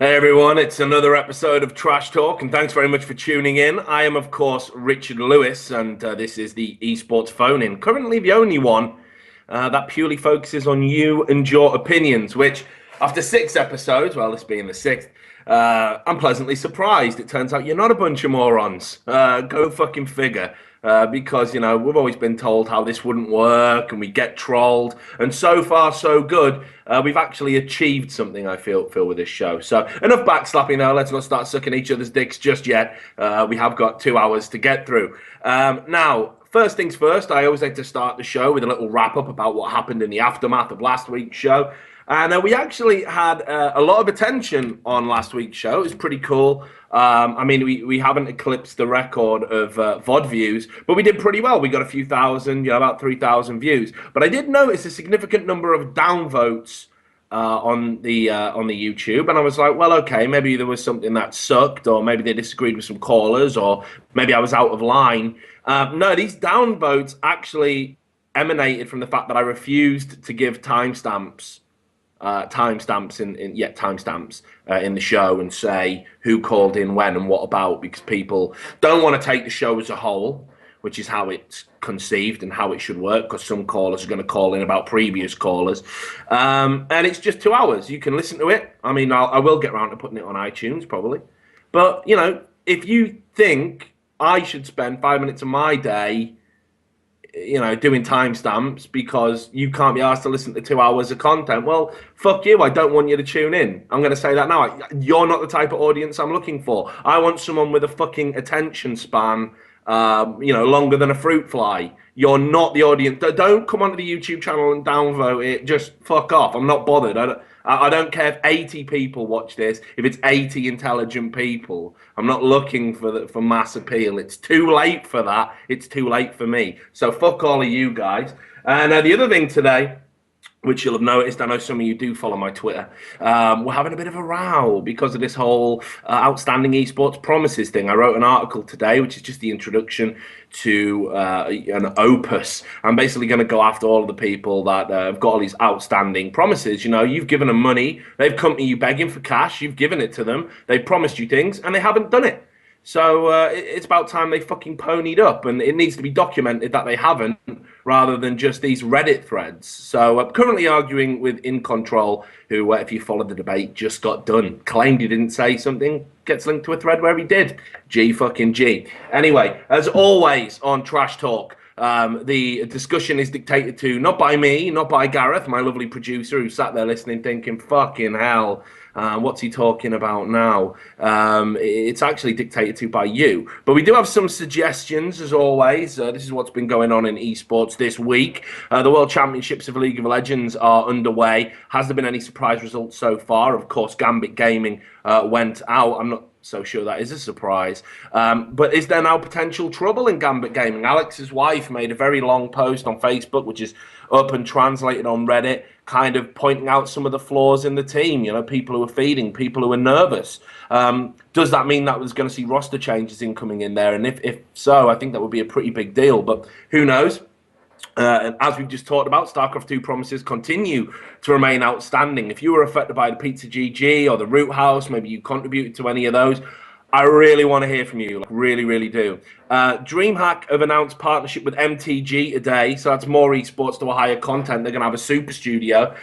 Hey everyone, it's another episode of Trash Talk, and thanks very much for tuning in. I am, of course, Richard Lewis, and this is the Esports Phone In. Currently, the only one that purely focuses on you and your opinions, which, after 6 episodes, well, this being the sixth, I'm pleasantly surprised. It turns out you're not a bunch of morons. Go fucking figure. Because we've always been told how this wouldn't work and we get trolled, and so far so good. We've actually achieved something, I feel with this show. So enough backslapping now. Let's not start sucking each other's dicks just yet. We have got 2 hours to get through. Now, first things first, I always like to start the show with a little wrap up about what happened in the aftermath of last week's show. And we actually had a lot of attention on last week's show. It was pretty cool. I mean, we haven't eclipsed the record of VOD views, but we did pretty well. We got a few thousand, about 3,000 views. But I did notice a significant number of downvotes on the YouTube, and I was like, well, okay, maybe there was something that sucked, or maybe they disagreed with some callers, or maybe I was out of line. No, these downvotes actually emanated from the fact that I refused to give timestamps in the show and say who called in when and what about, because people don't want to take the show as a whole, which is how it's conceived and how it should work, because some callers are going to call in about previous callers, and it's just 2 hours. You can listen to it. I mean, I will get around to putting it on iTunes probably, but if you think I should spend 5 minutes of my day doing timestamps because you can't be asked to listen to 2 hours of content, well, fuck you. I don't want you to tune in. I'm going to say that now. You're not the type of audience I'm looking for. I want someone with a fucking attention span, longer than a fruit fly. You're not the audience. Don't come onto the YouTube channel and downvote it. Just fuck off. I'm not bothered. I don't care if 80 people watch this, if it's 80 intelligent people. I'm not looking for mass appeal. It's too late for that. It's too late for me. So fuck all of you guys. And the other thing today, which you'll have noticed, I know some of you do follow my Twitter, we're having a bit of a row because of this whole outstanding esports promises thing. I wrote an article today, which is just the introduction to an opus. I'm basically going to go after all of the people that have got all these outstanding promises. You've given them money, they've come to you begging for cash, you've given it to them, they've promised you things, and they haven't done it. So it's about time they fucking ponied up, and it needs to be documented that they haven't, rather than just these Reddit threads. So I'm currently arguing with In Control, who, if you followed the debate, just got done. Claimed he didn't say something, gets linked to a thread where he did. G fucking G. Anyway, as always on Trash Talk, the discussion is dictated to not by me, not by Gareth, my lovely producer, who sat there listening thinking, fucking hell, what's he talking about now? It's actually dictated to by you. But we do have some suggestions, as always. This is what's been going on in esports this week. The World Championships of League of Legends are underway. Has there been any surprise results so far? Of course, Gambit Gaming went out. I'm not so sure that is a surprise. But is there now potential trouble in Gambit Gaming? Alex's wife made a very long post on Facebook, which is up and translated on Reddit, kind of pointing out some of the flaws in the team. People who are feeding, people who are nervous. Does that mean that we're going to see roster changes incoming in there? And if so, I think that would be a pretty big deal. But who knows? And as we've just talked about, StarCraft 2 promises continue to remain outstanding. If you were affected by the Pizza GG or the Root House, maybe you contributed to any of those, I really want to hear from you. Really, really do. DreamHack have announced partnership with MTG today, so that's more esports to a higher content. They're going to have a super studio.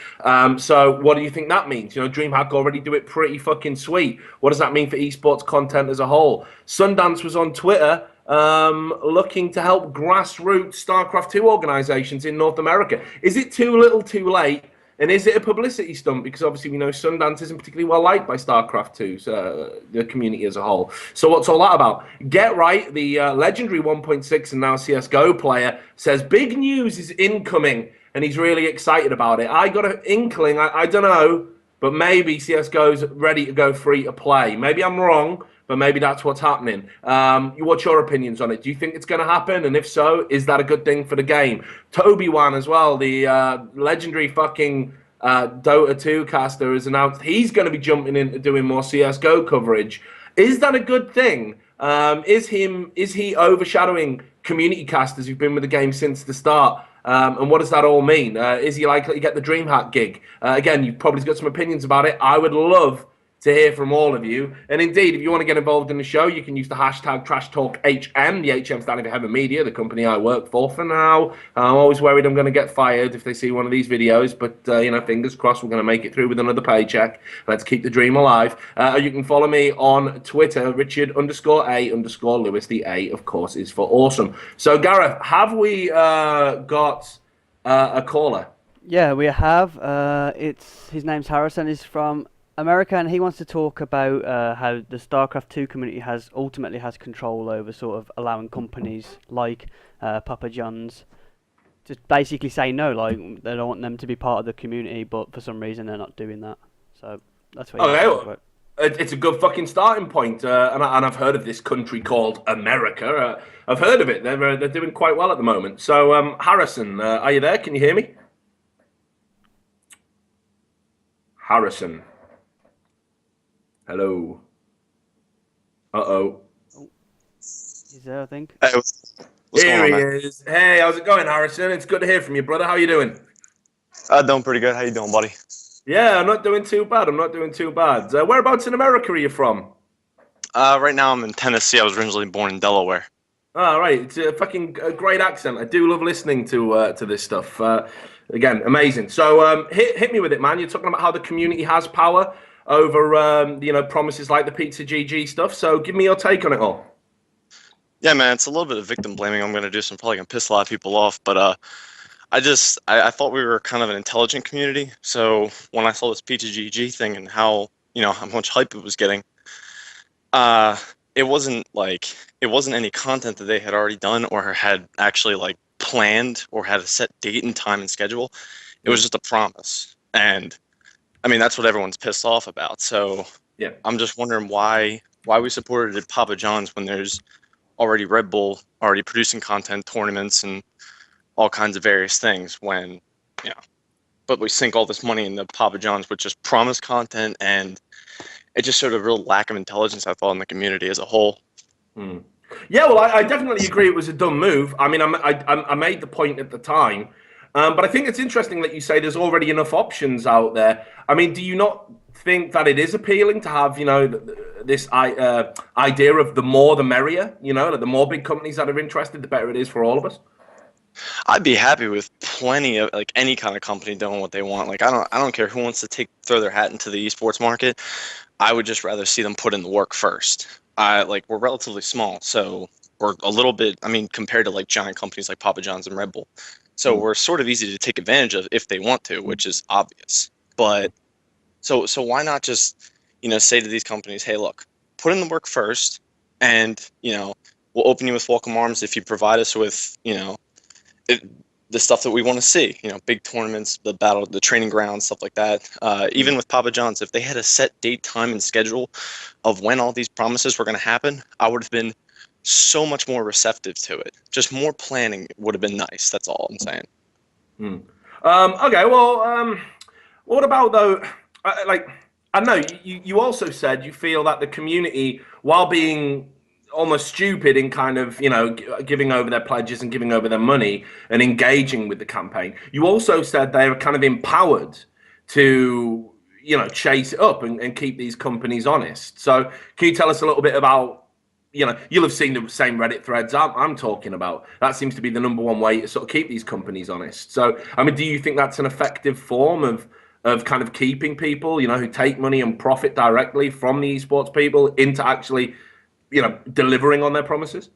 So what do you think that means? DreamHack already do it pretty fucking sweet. What does that mean for esports content as a whole? Sundance was on Twitter looking to help grassroots StarCraft 2 organizations in North America. Is it too little too late? And is it a publicity stunt? Because obviously we know Sundance isn't particularly well liked by StarCraft 2, the community as a whole. So what's all that about? Get right, the legendary 1.6 and now CSGO player says big news is incoming, and he's really excited about it. I got an inkling, I don't know, but maybe CSGO's ready to go free to play. Maybe I'm wrong, but maybe that's what's happening. What's your opinions on it? Do you think it's going to happen? And if so, is that a good thing for the game? Toby1 as well, the legendary fucking Dota 2 caster, has announced he's going to be jumping into doing more CSGO coverage. Is that a good thing? Is he overshadowing community casters who've been with the game since the start? And what does that all mean? Is he likely to get the DreamHack gig? Again, you've probably got some opinions about it. I would love to hear from all of you. And indeed, if you want to get involved in the show, you can use the hashtag Trash Talk HM. The HM standing for Heaven Media, the company I work for now. I'm always worried I'm going to get fired if they see one of these videos, but fingers crossed we're going to make it through with another paycheck. Let's keep the dream alive. You can follow me on Twitter, Richard_A_Lewis. The A, of course, is for awesome. So, Gareth, have we got a caller? Yeah, we have. His name's Harrison. He's from America, and he wants to talk about how the StarCraft 2 community ultimately has control over sort of allowing companies like Papa John's to basically say no, like they don't want them to be part of the community, but for some reason they're not doing that. So that's what he wants to talk about. It's a good fucking starting point, and I've heard of this country called America. I've heard of it. They're doing quite well at the moment. So, Harrison, are you there? Can you hear me? Harrison. Hello. Uh-oh. He's there, I think. Hey, what's Here going he on, man? is. Hey, how's it going, Harrison? It's good to hear from you, brother. How you doing? Doing pretty good. How you doing, buddy? Yeah, I'm not doing too bad. Whereabouts in America are you from? Right now I'm in Tennessee. I was originally born in Delaware. All right, it's a fucking great accent. I do love listening to this stuff. Again, amazing. So hit me with it, man. You're talking about how the community has power over promises like the Pizza GG stuff. So give me your take on it all. Yeah, man, it's a little bit of victim blaming I'm gonna do, so I'm probably gonna piss a lot of people off. But I thought we were kind of an intelligent community. So when I saw this Pizza GG thing and how much hype it was getting, it wasn't any content that they had already done or had actually like planned or had a set date and time and schedule. It was just a promise. And I mean, that's what everyone's pissed off about. So Yeah. I'm just wondering why we supported Papa John's when there's already Red Bull already producing content, tournaments, and all kinds of various things. When but we sink all this money into Papa John's, which just promise content, and it just showed a real lack of intelligence, I thought, in the community as a whole. Yeah, well, I definitely agree it was a dumb move. I mean, I made the point at the time, but I think it's interesting that you say there's already enough options out there. I mean, do you not think that it is appealing to have, this idea of the more the merrier? That the more big companies that are interested, the better it is for all of us. I'd be happy with plenty of like any kind of company doing what they want. Like I don't care who wants to throw their hat into the esports market. I would just rather see them put in the work first. We're relatively small, so we're a little bit. I mean, compared to like giant companies like Papa John's and Red Bull, so we're sort of easy to take advantage of if they want to, which is obvious. But so why not just say to these companies, hey, look, put in the work first, and we'll open you with welcome arms if you provide us with the stuff that we want to see, big tournaments, the training grounds, stuff like that. Even with Papa John's, if they had a set date, time, and schedule of when all these promises were going to happen, I would have been so much more receptive to it. Just more planning would have been nice. That's all I'm saying. Okay, well, what about though? I don't know. You also said you feel that the community, while being almost stupid in kind of giving over their pledges and giving over their money and engaging with the campaign, you also said they are kind of empowered to chase it up and keep these companies honest. So can you tell us a little bit about you'll have seen the same Reddit threads I'm talking about. That seems to be the number one way to sort of keep these companies honest. So I mean, do you think that's an effective form of kind of keeping people who take money and profit directly from the esports people into actually delivering on their promises?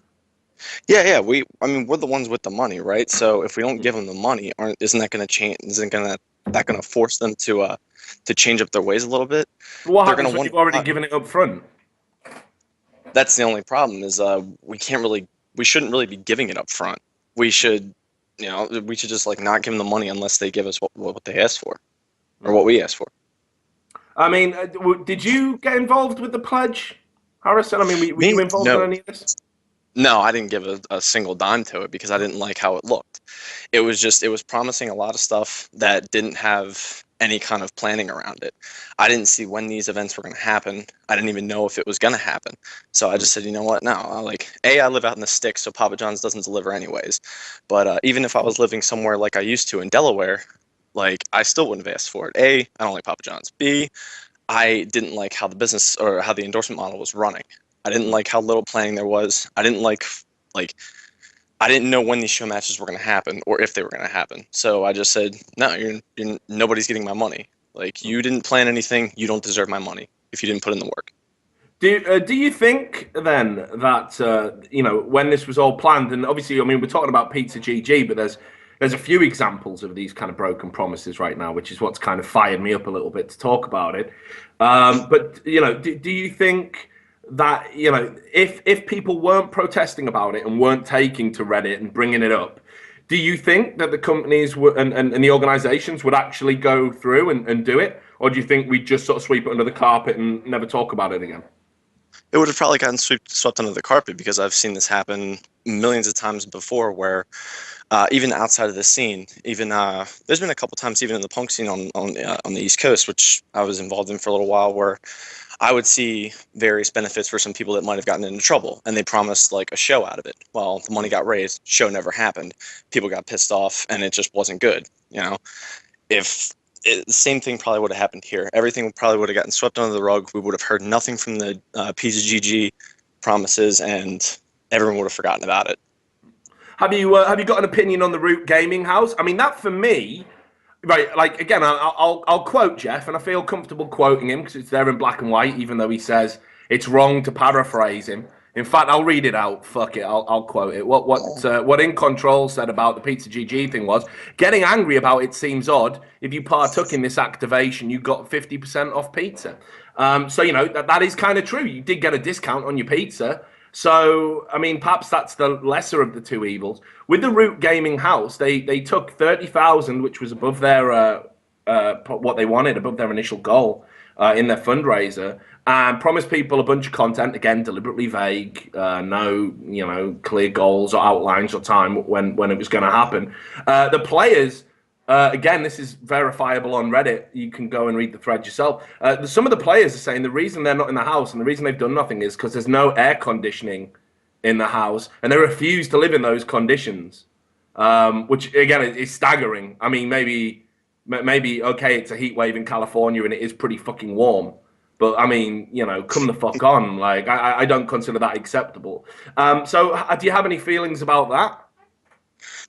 Yeah. We're the ones with the money, right? So if we don't give them the money, isn't that going to change? Isn't that going to force them to change up their ways a little bit? What happens when you've already given it up front? That's the only problem is we shouldn't really be giving it up front. We should just like not give them the money unless they give us what they asked for or what we asked for. I mean, did you get involved with the pledge, Harrison? I mean, were you involved in any of this? No, I didn't give a single dime to it because I didn't like how it looked. It was promising a lot of stuff that didn't have any kind of planning around it. I didn't see when these events were going to happen. I didn't even know if it was going to happen. So I just said, you know what? No, I live out in the sticks, so Papa John's doesn't deliver anyways. But even if I was living somewhere like I used to in Delaware, like I still wouldn't have asked for it. A, I don't like Papa John's. B, I didn't like how the business or how the endorsement model was running. I didn't like how little planning there was. I didn't like I didn't know when these show matches were going to happen or if they were going to happen. So I just said, no, you're nobody's getting my money. Like, you didn't plan anything, you don't deserve my money if you didn't put in the work. Do you think then that when this was all planned, and obviously, I mean, we're talking about Pizza GG, but there's a few examples of these kind of broken promises right now, which is what's kind of fired me up a little bit to talk about it. But do you think that if people weren't protesting about it and weren't taking to Reddit and bringing it up, do you think that the companies and the organizations would actually go through and do it, or do you think we'd just sort of sweep it under the carpet and never talk about it again? It would have probably gotten swept under the carpet, because I've seen this happen millions of times before, where even outside of the scene, even there's been a couple times even in the punk scene on the East Coast, which I was involved in for a little while, where I would see various benefits for some people that might have gotten into trouble, and they promised like a show out of it. Well, the money got raised, show never happened. People got pissed off, and it just wasn't good. The same thing probably would have happened here. Everything probably would have gotten swept under the rug. We would have heard nothing from the PZGG promises, and everyone would have forgotten about it. Have you got an opinion on the Root Gaming House? I mean, that for me, right? Like, again, I'll quote Jeff, and I feel comfortable quoting him because it's there in black and white, even though he says it's wrong to paraphrase him. In fact, I'll read it out. Fuck it, I'll quote it. What In Control said about the Pizza GG thing was, getting angry about it seems odd. If you partook in this activation, you got 50% off pizza. So that is kind of true. You did get a discount on your pizza. So I mean, perhaps that's the lesser of the two evils. With the Root Gaming House, they took 30,000, which was above their what they wanted, above their initial goal in their fundraiser, and promised people a bunch of content, again, deliberately vague, no, clear goals or outlines or time when it was going to happen. The players, again, this is verifiable on Reddit. You can go and read the thread yourself. Some of the players are saying the reason they're not in the house and the reason they've done nothing is because there's no air conditioning in the house, and they refuse to live in those conditions, which, again, is staggering. I mean, maybe, okay, it's a heat wave in California and it is pretty fucking warm. But I mean, come the fuck on. Like, I don't consider that acceptable. So do you have any feelings about that?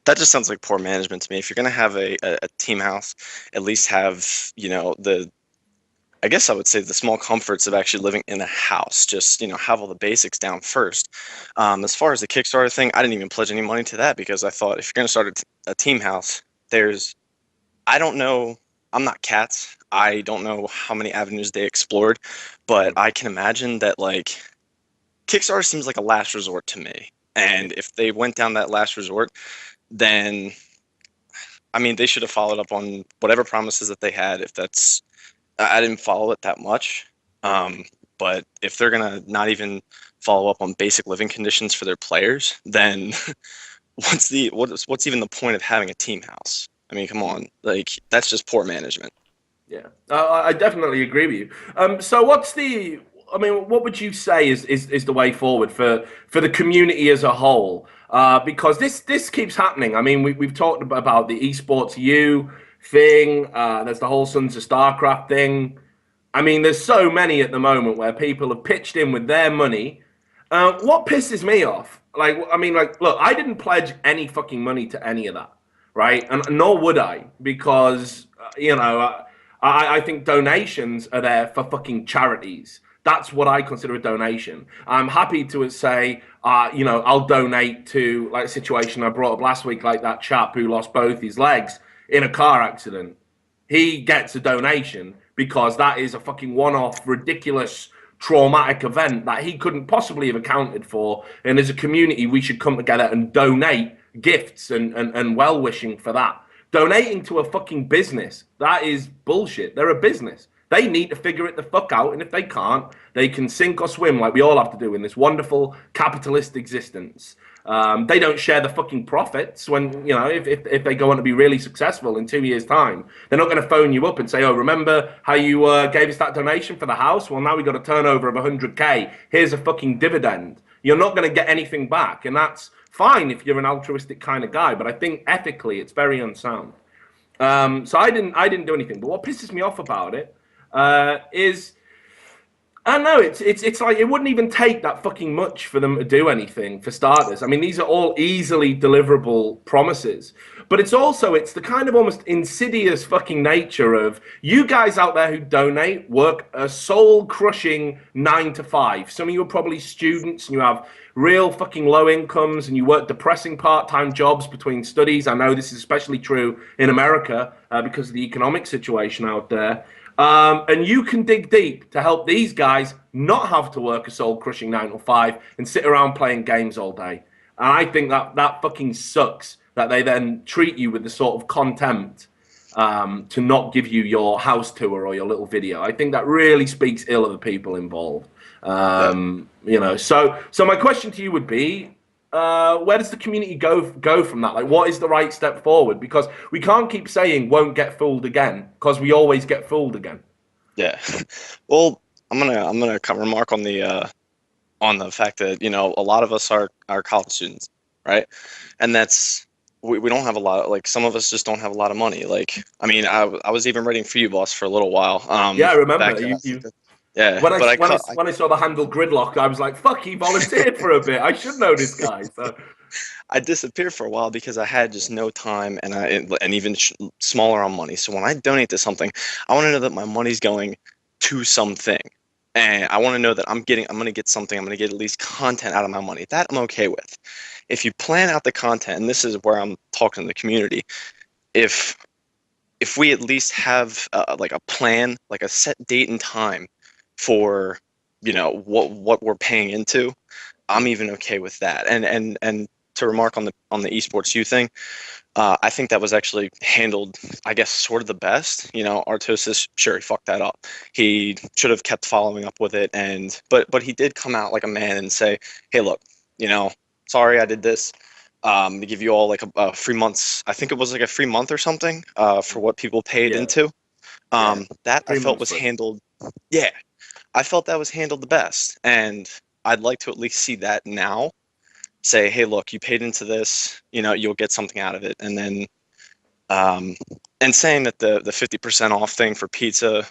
That just sounds like poor management to me. If you're going to have a team house, at least have, I guess I would say the small comforts of actually living in a house. Just, have all the basics down first. As far as the Kickstarter thing, I didn't even pledge any money to that, because I thought if you're going to start a team house, I don't know. I'm not Cats. I don't know how many avenues they explored, but I can imagine that, like, Kickstarter seems like a last resort to me. And if they went down that last resort, then, I mean, they should have followed up on whatever promises that they had. I didn't follow it that much. But if they're going to not even follow up on basic living conditions for their players, then what's even the point of having a team house? I mean, come on, like, that's just poor management. Yeah, I definitely agree with you. So what would you say is the way forward for the community as a whole? Because this keeps happening. I mean, we've talked about the Esports U thing. There's the whole Sons of StarCraft thing. I mean, there's so many at the moment where people have pitched in with their money. What pisses me off? Look, I didn't pledge any fucking money to any of that. Right, and nor would I, because I think donations are there for fucking charities. That's what I consider a donation. I'm happy to say, I'll donate to, like, a situation I brought up last week, like that chap who lost both his legs in a car accident. He gets a donation because that is a fucking one-off, ridiculous, traumatic event that he couldn't possibly have accounted for. And as a community, we should come together and donate gifts and well-wishing for that. Donating to a fucking business, that is bullshit. They're a business. They need to figure it the fuck out, and if they can't, they can sink or swim like we all have to do in this wonderful capitalist existence. They don't share the fucking profits when, if they go on to be really successful in 2 years' time. They're not going to phone you up and say, oh, remember how you gave us that donation for the house? Well, now we got a turnover of 100K. Here's a fucking dividend. You're not going to get anything back, and that's fine if you're an altruistic kind of guy, but I think ethically it's very unsound. So I didn't do anything. But what pisses me off about it, is I don't know. It's like it wouldn't even take that fucking much for them to do anything for starters. I mean, these are all easily deliverable promises, but it's the kind of almost insidious fucking nature of you guys out there who donate work a soul crushing 9 to 5. Some of you are probably students and you have real fucking low incomes and you work depressing part-time jobs between studies. I know this is especially true in America because of the economic situation out there. And you can dig deep to help these guys not have to work a soul-crushing 9 to 5 and sit around playing games all day. And I think that fucking sucks that they then treat you with the sort of contempt to not give you your house tour or your little video. I think that really speaks ill of the people involved. You know, so my question to you would be, where does the community go from that? Like, what is the right step forward? Because we can't keep saying won't get fooled again, because we always get fooled again. Yeah. Well, I'm gonna remark on the fact that, you know, a lot of us are college students, right? And that's we don't have a lot, like some of us just don't have a lot of money. Like, I mean, I was even writing for you, boss, for a little while. Yeah, I remember back you. Yeah, when I saw the handle Gridlock, I was like, "Fuck, he volunteered for a bit. I should know this guy." So I disappeared for a while because I had just no time and even smaller on money. So when I donate to something, I want to know that my money's going to something, and I want to know that I'm going to get something. I'm going to get at least content out of my money. That I'm okay with. If you plan out the content, and this is where I'm talking to the community, if we at least have like a plan, like a set date and time for, you know, what we're paying into, I'm even okay with that. And to remark on the esports U thing, I think that was actually handled, I guess, sort of the best. You know, Artosis, sure, he fucked that up. He should have kept following up with it, but he did come out like a man and say, hey, look, you know, sorry I did this. To give you all like a free months, I think it was like a free month or something for what people paid into. That I felt was handled. Yeah, I felt that was handled the best, and I'd like to at least see that now. Say, hey, look, you paid into this, you know, you'll get something out of it, and then, and saying that the 50% off thing for pizza,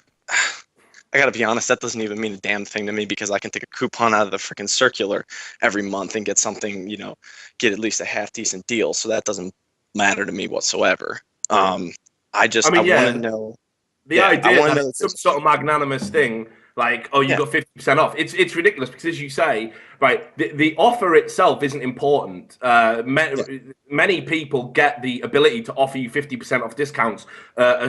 I gotta be honest, that doesn't even mean a damn thing to me because I can take a coupon out of the freaking circular every month and get something, you know, get at least a half decent deal. So that doesn't matter to me whatsoever. I want to know. The idea that it's some sort of magnanimous thing, like, oh, you got 50% off. It's ridiculous because, as you say, right, the offer itself isn't important. Many people get the ability to offer you 50% off discounts,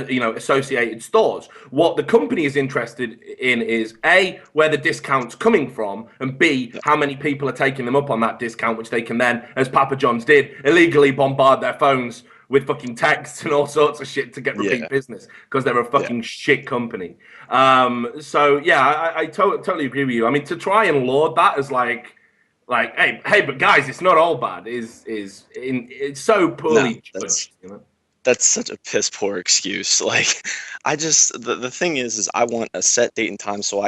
you know, associated stores. What the company is interested in is A, where the discount's coming from, and B, how many people are taking them up on that discount, which they can then, as Papa John's did, illegally bombard their phones with fucking texts and all sorts of shit to get repeat business because they're a fucking shit company. So yeah, I totally agree with you. I mean, to try and laud that as like, hey, but guys, it's not all bad. It's so poorly judged, you know? That's such a piss poor excuse. Like, I just the thing is I want a set date and time so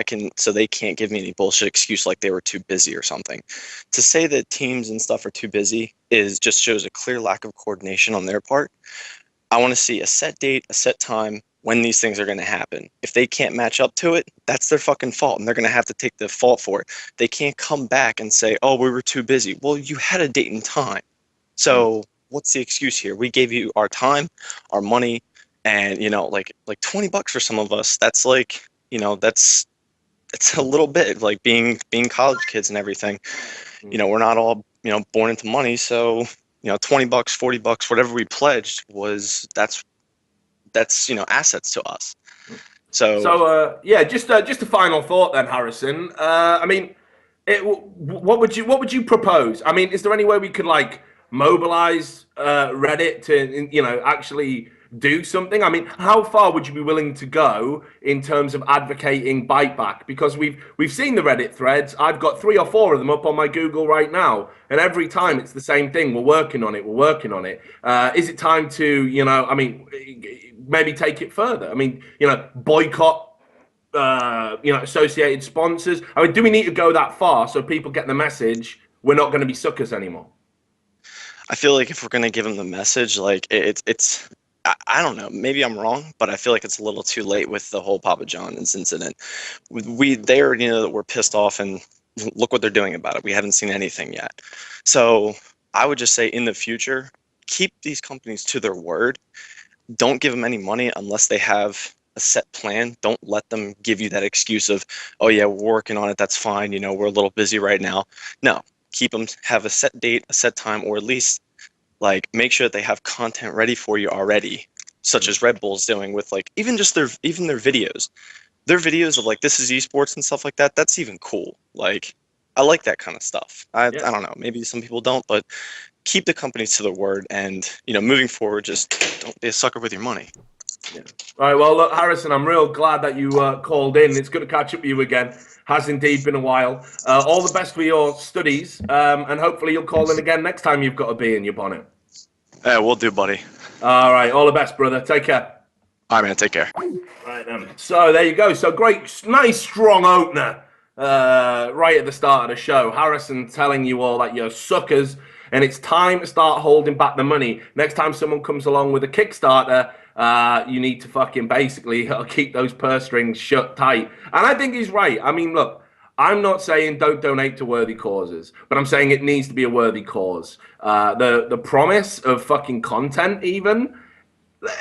they can't give me any bullshit excuse like they were too busy or something. To say that teams and stuff are too busy just shows a clear lack of coordination on their part. I want to see a set date, a set time when these things are going to happen. If they can't match up to it, that's their fucking fault, and they're going to have to take the fault for it. They can't come back and say, "Oh, we were too busy." Well, you had a date and time, so. What's the excuse here? We gave you our time, our money, and, you know, like $20 for some of us. That's like, you know, it's a little bit like being college kids and everything. You know, we're not all, you know, born into money. So, you know, $20, $40, whatever we pledged that's, you know, assets to us. So yeah, just a final thought then, Harrison. I mean, what would you propose? I mean, is there any way we could like mobilize Reddit to, you know, actually do something? I mean, how far would you be willing to go in terms of advocating bite back? Because we've seen the Reddit threads. I've got 3 or 4 of them up on my Google right now, and every time it's the same thing. We're working on it. Is it time to, you know, I mean, maybe take it further? I mean, you know, boycott, you know, associated sponsors. I mean, do we need to go that far so people get the message we're not going to be suckers anymore? I feel like if we're going to give them the message, like it's I don't know. Maybe I'm wrong, but I feel like it's a little too late with the whole Papa John's incident. They already know that we're pissed off, and look what they're doing about it. We haven't seen anything yet. So I would just say in the future, keep these companies to their word. Don't give them any money unless they have a set plan. Don't let them give you that excuse of, oh yeah, we're working on it. That's fine. You know, we're a little busy right now. No, keep them, have a set date, a set time, or at least like make sure that they have content ready for you already, such as Red Bull's doing with like even their videos. Their videos of like this is esports and stuff like that. That's even cool. Like I like that kind of stuff. I don't know. Maybe some people don't, but keep the companies to their word, and moving forward, just don't be a sucker with your money. Yeah. All right. Well, look, Harrison, I'm real glad that you called in. It's good to catch up with you again. Has indeed been a while. All the best for your studies, and hopefully you'll call in again next time you've got a bee in your bonnet. Yeah, we'll do, buddy. All right. All the best, brother. Take care. All right, man. Take care. Right. So there you go. So great, nice, strong opener right at the start of the show. Harrison telling you all that you're suckers, and it's time to start holding back the money. Next time someone comes along with a Kickstarter, you need to fucking basically keep those purse strings shut tight. And I think he's right. I mean, look, I'm not saying don't donate to worthy causes, but I'm saying it needs to be a worthy cause. The promise of fucking content, even,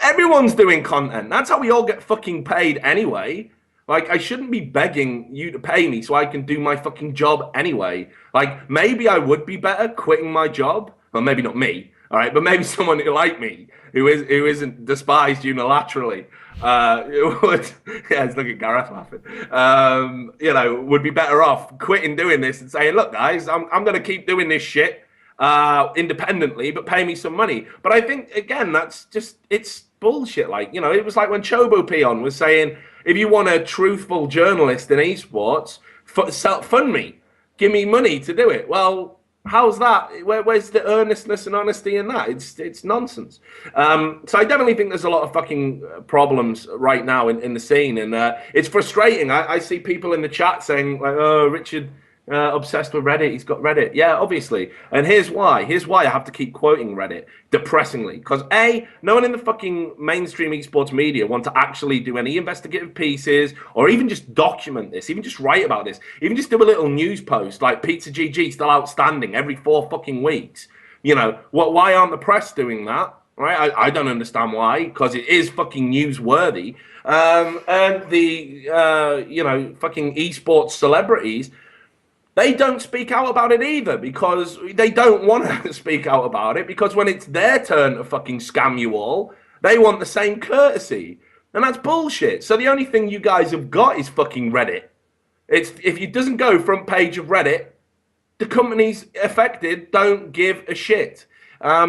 everyone's doing content. That's how we all get fucking paid anyway. Like, I shouldn't be begging you to pay me so I can do my fucking job anyway. Like, maybe I would be better quitting my job. Well, maybe not me, all right? But maybe someone who like me, who isn't despised unilaterally, would, yeah, look at Gareth laughing, would be better off quitting doing this and saying, look, guys, I'm going to keep doing this shit independently, but pay me some money. But I think, again, that's just, it's bullshit. Like, it was like when Chobo Peon was saying, if you want a truthful journalist in esports, fund me. Give me money to do it. Well, how's that? Where's the earnestness and honesty in that? It's nonsense. So I definitely think there's a lot of fucking problems right now in the scene. And it's frustrating. I see people in the chat saying, like, oh, Richard, obsessed with Reddit. He's got Reddit. Yeah, obviously. And here's why. Here's why I have to keep quoting Reddit, depressingly. Because A, no one in the fucking mainstream esports media want to actually do any investigative pieces or even just document this, even just write about this, even just do a little news post like Pizza GG still outstanding every 4 fucking weeks. Why aren't the press doing that? Right? I don't understand why, because it is fucking newsworthy. And the, fucking esports celebrities, they don't speak out about it either, because they don't want to speak out about it, because when it's their turn to fucking scam you all, they want the same courtesy. And that's bullshit. So the only thing you guys have got is fucking Reddit. If it doesn't go front page of Reddit, the companies affected don't give a shit. I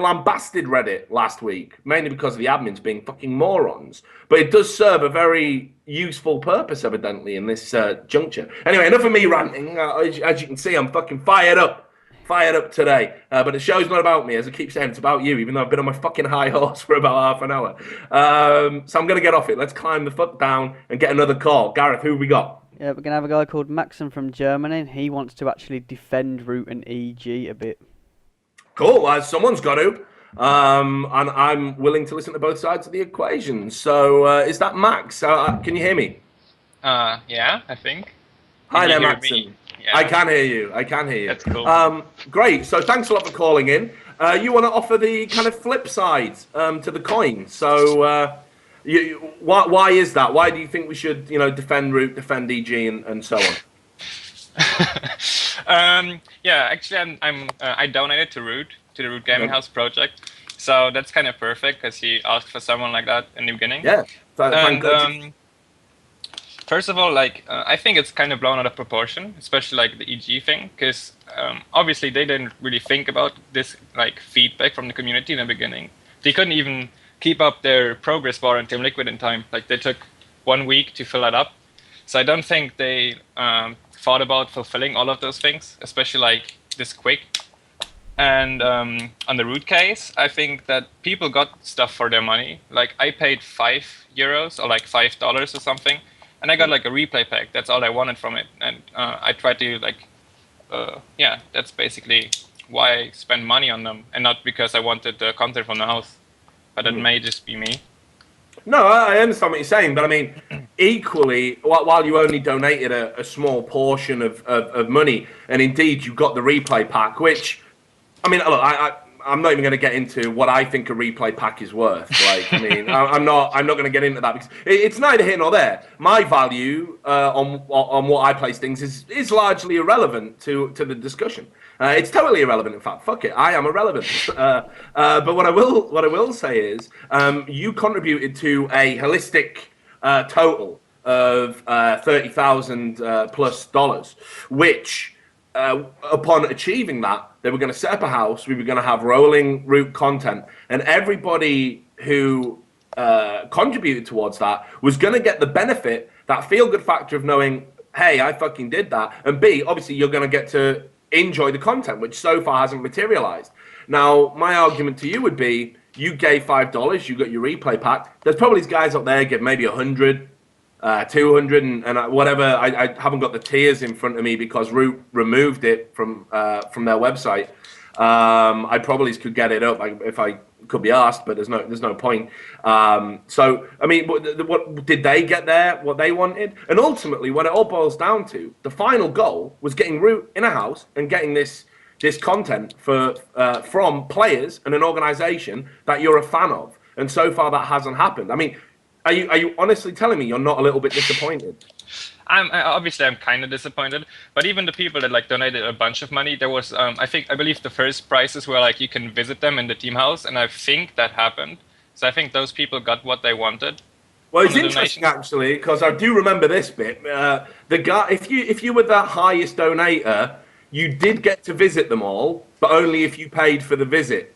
lambasted Reddit last week, mainly because of the admins being fucking morons. But it does serve a very useful purpose, evidently, in this juncture. Anyway, enough of me ranting. As you can see, I'm fucking fired up today. But the show's not about me, as I keep saying, it's about you, even though I've been on my fucking high horse for about half an hour. So I'm going to get off it. Let's climb the fuck down and get another call. Gareth, who have we got? Yeah, we're going to have a guy called Maxim from Germany, and he wants to actually defend Root and EG a bit. Cool, well, someone's got to. And I'm willing to listen to both sides of the equation. So is that Max? Can you hear me? Yeah, I think. Hi there, Max. Yeah. I can hear you. That's cool. Great. So thanks a lot for calling in. You want to offer the kind of flip side to the coin. So why is that? Why do you think we should, defend Root, defend EG, and so on? Actually, I donated to Root, to the Root Gaming House project, so that's kind of perfect because he asked for someone like that in the beginning. Yeah. First of all, I think it's kind of blown out of proportion, especially like the EG thing, because obviously they didn't really think about this feedback from the community in the beginning. They couldn't even keep up their progress bar on Team Liquid in time. Like they took 1 week to fill that up, so I don't think they thought about fulfilling all of those things, especially this quick. And on the Root case, I think that people got stuff for their money. Like I paid €5 or $5 or something, and I got a replay pack. That's all I wanted from it, and I tried to that's basically why I spend money on them, and not because I wanted the content from the house. but that may just be me. No, I understand what you're saying, but I mean, equally, while you only donated a small portion of money, and indeed you got the replay pack, which, I mean, look, I'm not even going to get into what I think a replay pack is worth. Like, I mean, I'm not going to get into that because it's neither here nor there. My value on what I place things is largely irrelevant to the discussion. It's totally irrelevant. In fact, fuck it, I am irrelevant. But what I will say is, you contributed to a holistic total of $30,000 plus dollars, which upon achieving that, they were going to set up a house. We were going to have rolling route content, and everybody who contributed towards that was going to get the benefit, that feel-good factor of knowing, hey, I fucking did that, and B, obviously, you're going to get to enjoy the content, which so far hasn't materialized. Now, my argument to you would be, you gave $5, you got your replay pack. There's probably these guys out there give maybe 100, 200, and whatever. I haven't got the tiers in front of me because Root removed it from their website. I probably could get it up if I could be asked, but there's no point. So I mean, what did they get there? What they wanted, and ultimately, what it all boils down to, the final goal was getting Root in a house and getting this content from players and an organization that you're a fan of. And so far, that hasn't happened. I mean, are you honestly telling me you're not a little bit disappointed? I'm kind of disappointed, but even the people that like donated a bunch of money, there was I believe the first prizes were like you can visit them in the team house, and I think that happened. So I think those people got what they wanted. Well, it's interesting actually, because I do remember this bit. The guy, if you were the highest donator, you did get to visit them all, but only if you paid for the visit.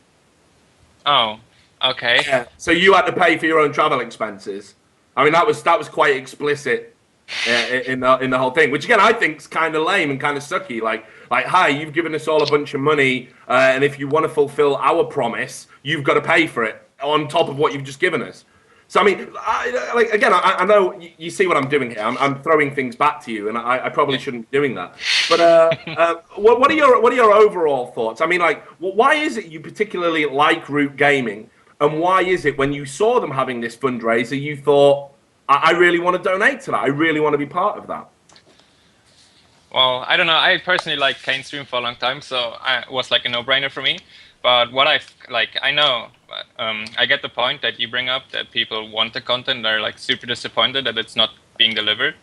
Oh, okay. Yeah. So you had to pay for your own travel expenses. I mean, that was quite explicit. In the whole thing, which again I think is kind of lame and kind of sucky. Like, hi, you've given us all a bunch of money, and if you want to fulfill our promise, you've got to pay for it on top of what you've just given us. So I mean, I know you see what I'm doing here. I'm throwing things back to you, and I probably shouldn't be doing that. But what are your overall thoughts? I mean, like, why is it you particularly like Root Gaming, and why is it when you saw them having this fundraiser, you thought, I really want to donate to that. I really want to be part of that. Well, I don't know. I personally liked Kane Stream for a long time, so it was like a no-brainer for me. But what I know, I get the point that you bring up, that people want the content. They're like super disappointed that it's not being delivered.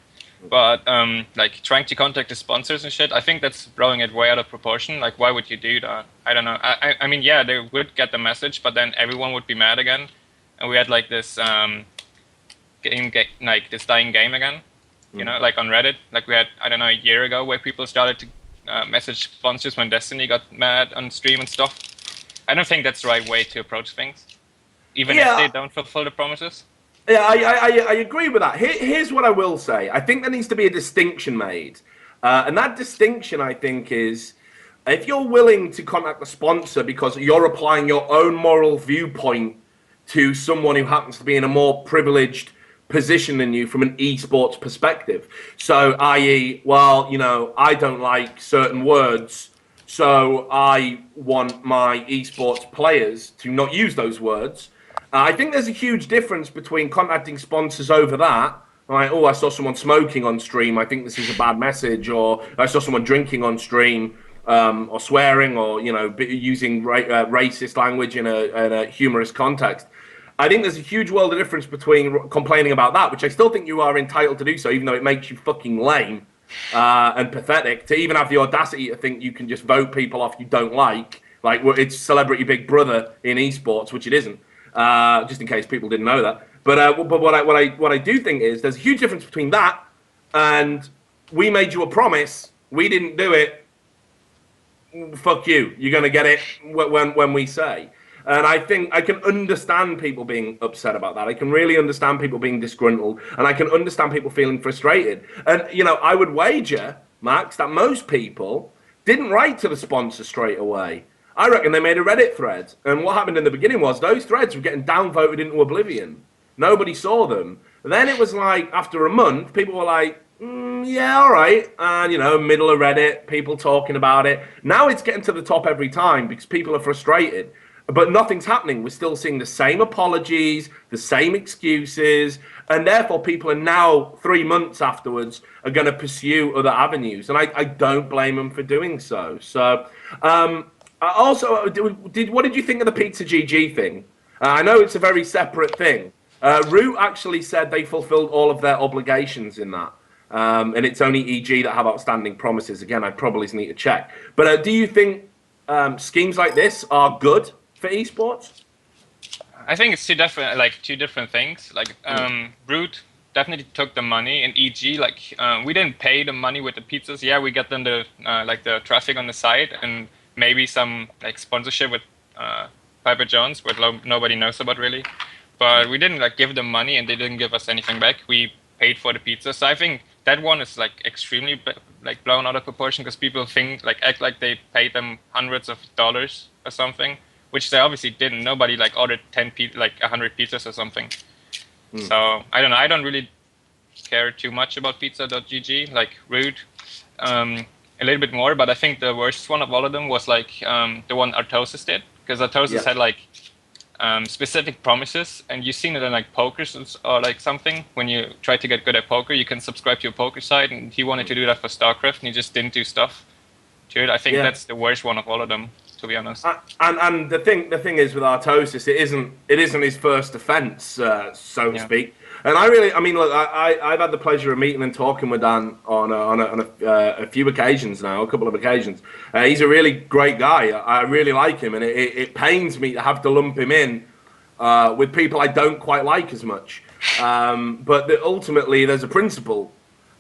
But like trying to contact the sponsors and shit, I think that's blowing it way out of proportion. Like, why would you do that? I don't know. I mean, yeah, they would get the message, but then everyone would be mad again, and we had like this. Like this dying game again, you know, like on Reddit, like we had, I don't know, a year ago, where people started to message sponsors when Destiny got mad on stream and stuff. I don't think that's the right way to approach things, even if they don't fulfill the promises. Yeah, I agree with that. Here's what I will say. I think there needs to be a distinction made, and that distinction, I think, is if you're willing to contact the sponsor because you're applying your own moral viewpoint to someone who happens to be in a more privileged position than you from an esports perspective. So, i.e., well, you know, I don't like certain words, so I want my esports players to not use those words. I think there's a huge difference between contacting sponsors over that, like, oh, I saw someone smoking on stream, I think this is a bad message, or I saw someone drinking on stream, or swearing, or, you know, using racist language in a humorous context. I think there's a huge world of difference between complaining about that, which I still think you are entitled to do so, even though it makes you fucking lame and pathetic, to even have the audacity to think you can just vote people off you don't like it's Celebrity Big Brother in esports, which it isn't. Just in case people didn't know that. But what I do think is there's a huge difference between that and we made you a promise, we didn't do it. Fuck you. You're gonna get it when we say. And I think I can understand people being upset about that. I can really understand people being disgruntled, and I can understand people feeling frustrated. And, you know, I would wager, Max, that most people didn't write to the sponsor straight away. I reckon they made a Reddit thread. And what happened in the beginning was those threads were getting downvoted into oblivion. Nobody saw them. And then it was like, after a month, people were like, yeah, all right. And, you know, middle of Reddit, people talking about it. Now it's getting to the top every time because people are frustrated. but nothing's happening. We're still seeing the same apologies, the same excuses, and therefore people are now 3 months afterwards are going to pursue other avenues, and I don't blame them for doing so. So, also, what did you think of the Pizza GG thing? I know it's a very separate thing. Root actually said they fulfilled all of their obligations in that. And it's only EG that have outstanding promises. Again, I probably need to check. But do you think schemes like this are good for esports? I think it's two different things. Like Root definitely took the money, and EG we didn't pay the money with the pizzas. Yeah, we get them the the traffic on the site and maybe some sponsorship with Piper Jones, which nobody knows about really. But we didn't give them money, and they didn't give us anything back. We paid for the pizza, so I think that one is extremely blown out of proportion because people think act like they paid them hundreds of dollars or something, which they obviously didn't. Nobody ordered 100 pizzas or something. So I don't know. I don't really care too much about pizza.gg, Root, a little bit more, but I think the worst one of all of them was the one Artosis did, because Artosis had specific promises, and you've seen it in pokers or something. When you try to get good at poker, you can subscribe to a poker site, and he wanted to do that for StarCraft, and he just didn't do stuff to it. I think that's the worst one of all of them, to be honest. And the thing is with Artosis, it isn't his first offence, so to speak. And look, I've had the pleasure of meeting and talking with Dan on a few occasions now, a couple of occasions. He's a really great guy. I really like him, and it pains me to have to lump him in with people I don't quite like as much. But ultimately, there's a principle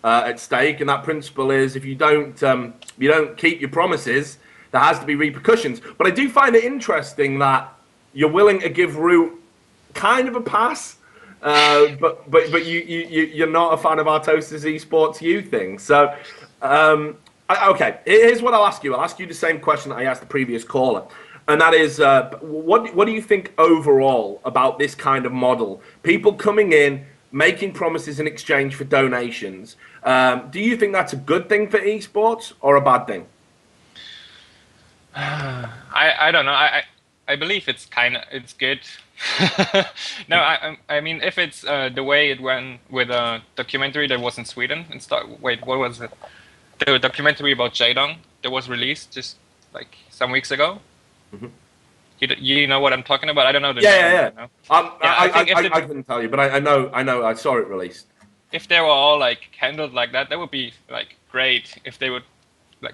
at stake, and that principle is if you don't keep your promises, there has to be repercussions. But I do find it interesting that you're willing to give Root kind of a pass. But you're not a fan of Artosis Esports U thing. So, okay, here's what I'll ask you. I'll ask you the same question that I asked the previous caller, and that is, what do you think overall about this kind of model? People coming in, making promises in exchange for donations. Do you think that's a good thing for esports or a bad thing? I don't know. I believe it's good. No, I mean, if it's the way it went with a documentary that was in Sweden and wait, what was it? The documentary about Jaedong that was released just some weeks ago. Mm-hmm. You know what I'm talking about? I don't know the name. Yeah. You know? I couldn't tell you, but I know. I saw it released. If they were all handled like that, that would be great. If they would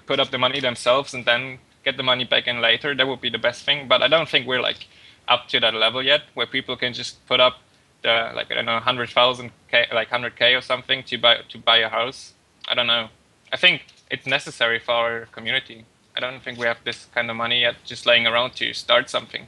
put up the money themselves and then get the money back in later, that would be the best thing. But I don't think we're up to that level yet, where people can just put up the I don't know 100,000 100K or something to buy a house. I don't know. I think it's necessary for our community. I don't think we have this kind of money yet, just laying around to start something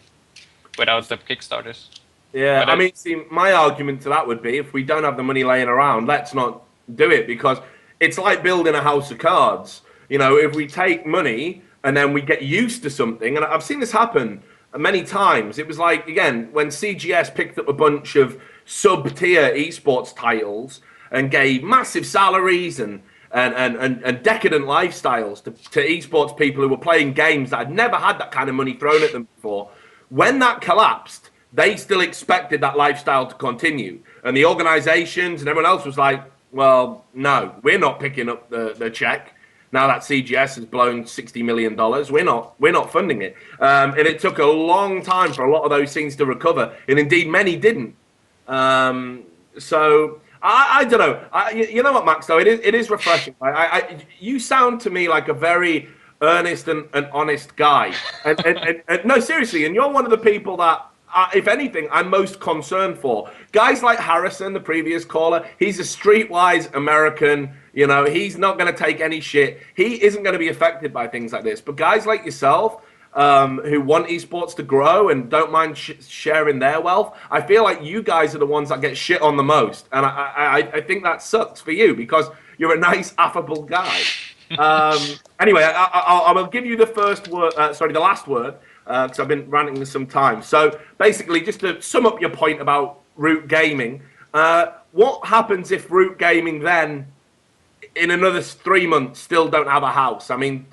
without the Kickstarters. Yeah, but see, my argument to that would be if we don't have the money laying around, let's not do it, because it's like building a house of cards. If we take money and then we get used to something, and I've seen this happen many times. It was again, when CGS picked up a bunch of sub-tier esports titles and gave massive salaries and decadent lifestyles to esports people who were playing games that had never had that kind of money thrown at them before. When that collapsed, they still expected that lifestyle to continue. And the organizations and everyone else was like, well, no, we're not picking up the check. Now that CGS has blown $60 million, we're not funding it. And it took a long time for a lot of those scenes to recover. And indeed, many didn't. So I don't know. You know what, Max, though? It is refreshing. You sound to me like a very earnest and honest guy. And no, seriously, and you're one of the people that, if anything, I'm most concerned for. Guys like Harrison, the previous caller, he's a streetwise American. He's not going to take any shit. He isn't going to be affected by things like this. But guys like yourself, who want esports to grow and don't mind sharing their wealth, I feel like you guys are the ones that get shit on the most. And I think that sucks for you because you're a nice, affable guy. Anyway, I will give you the last word, because I've been ranting for some time. So basically, just to sum up your point about Root Gaming, what happens if Root Gaming then, in another 3 months, still don't have a house? I mean,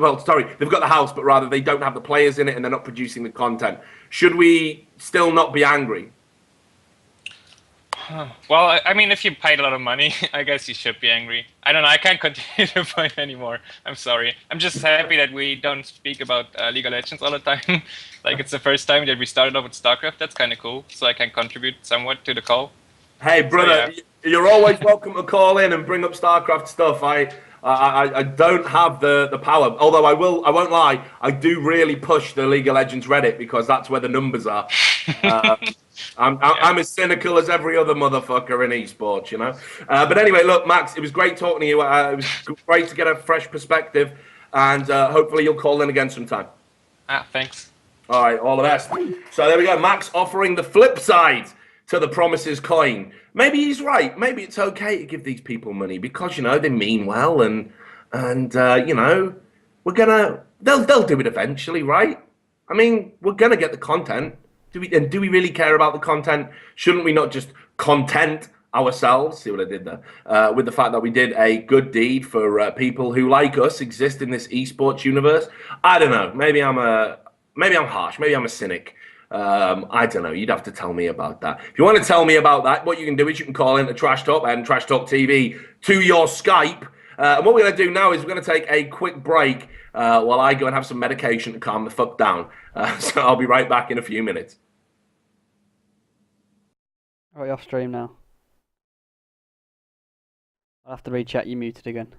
well, sorry, they've got the house, but rather they don't have the players in it and they're not producing the content. Should we still not be angry? Well, I mean, if you paid a lot of money, I guess you should be angry. I don't know. I can't continue the point anymore. I'm sorry. I'm just happy that we don't speak about League of Legends all the time. Like, it's the first time that we started off with StarCraft. That's kind of cool. So I can contribute somewhat to the call. Hey, brother, you're always welcome to call in and bring up StarCraft stuff. I don't have the power, although I won't lie, I do really push the League of Legends Reddit because that's where the numbers are. I'm as cynical as every other motherfucker in esports, you know. But anyway, look, Max, it was great talking to you. It was great to get a fresh perspective, and hopefully you'll call in again sometime. Thanks. All right, all the best. So there we go, Max offering the flip side to the promises coin. Maybe he's right. Maybe it's okay to give these people money because they mean well, and they'll do it eventually, right? I mean, we're gonna get the content. Do we really care about the content? Shouldn't we not just content ourselves? See what I did there? With the fact that we did a good deed for people who, like us, exist in this esports universe. I don't know. Maybe I'm harsh. Maybe I'm a cynic. I don't know. You'd have to tell me about that. If you want to tell me about that, what you can do is you can call into Trash Talk and Trash Talk TV to your Skype. And what we're going to do now is we're going to take a quick break while I go and have some medication to calm the fuck down. So I'll be right back in a few minutes. Are we off stream now? I'll have to re-chat you muted again.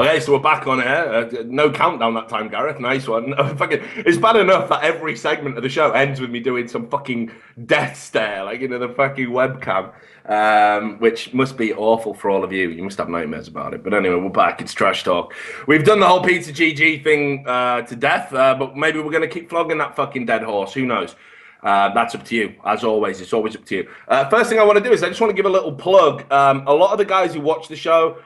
Okay, so we're back on air. No countdown that time, Gareth. Nice one. It's bad enough that every segment of the show ends with me doing some fucking death stare, like into the fucking webcam, which must be awful for all of you. You must have nightmares about it. But anyway, we're back. It's Trash Talk. We've done the whole Pizza GG thing to death, but maybe we're going to keep flogging that fucking dead horse. Who knows? That's up to you. As always, it's always up to you. First thing I want to do is I just want to give a little plug. A lot of the guys who watch the show,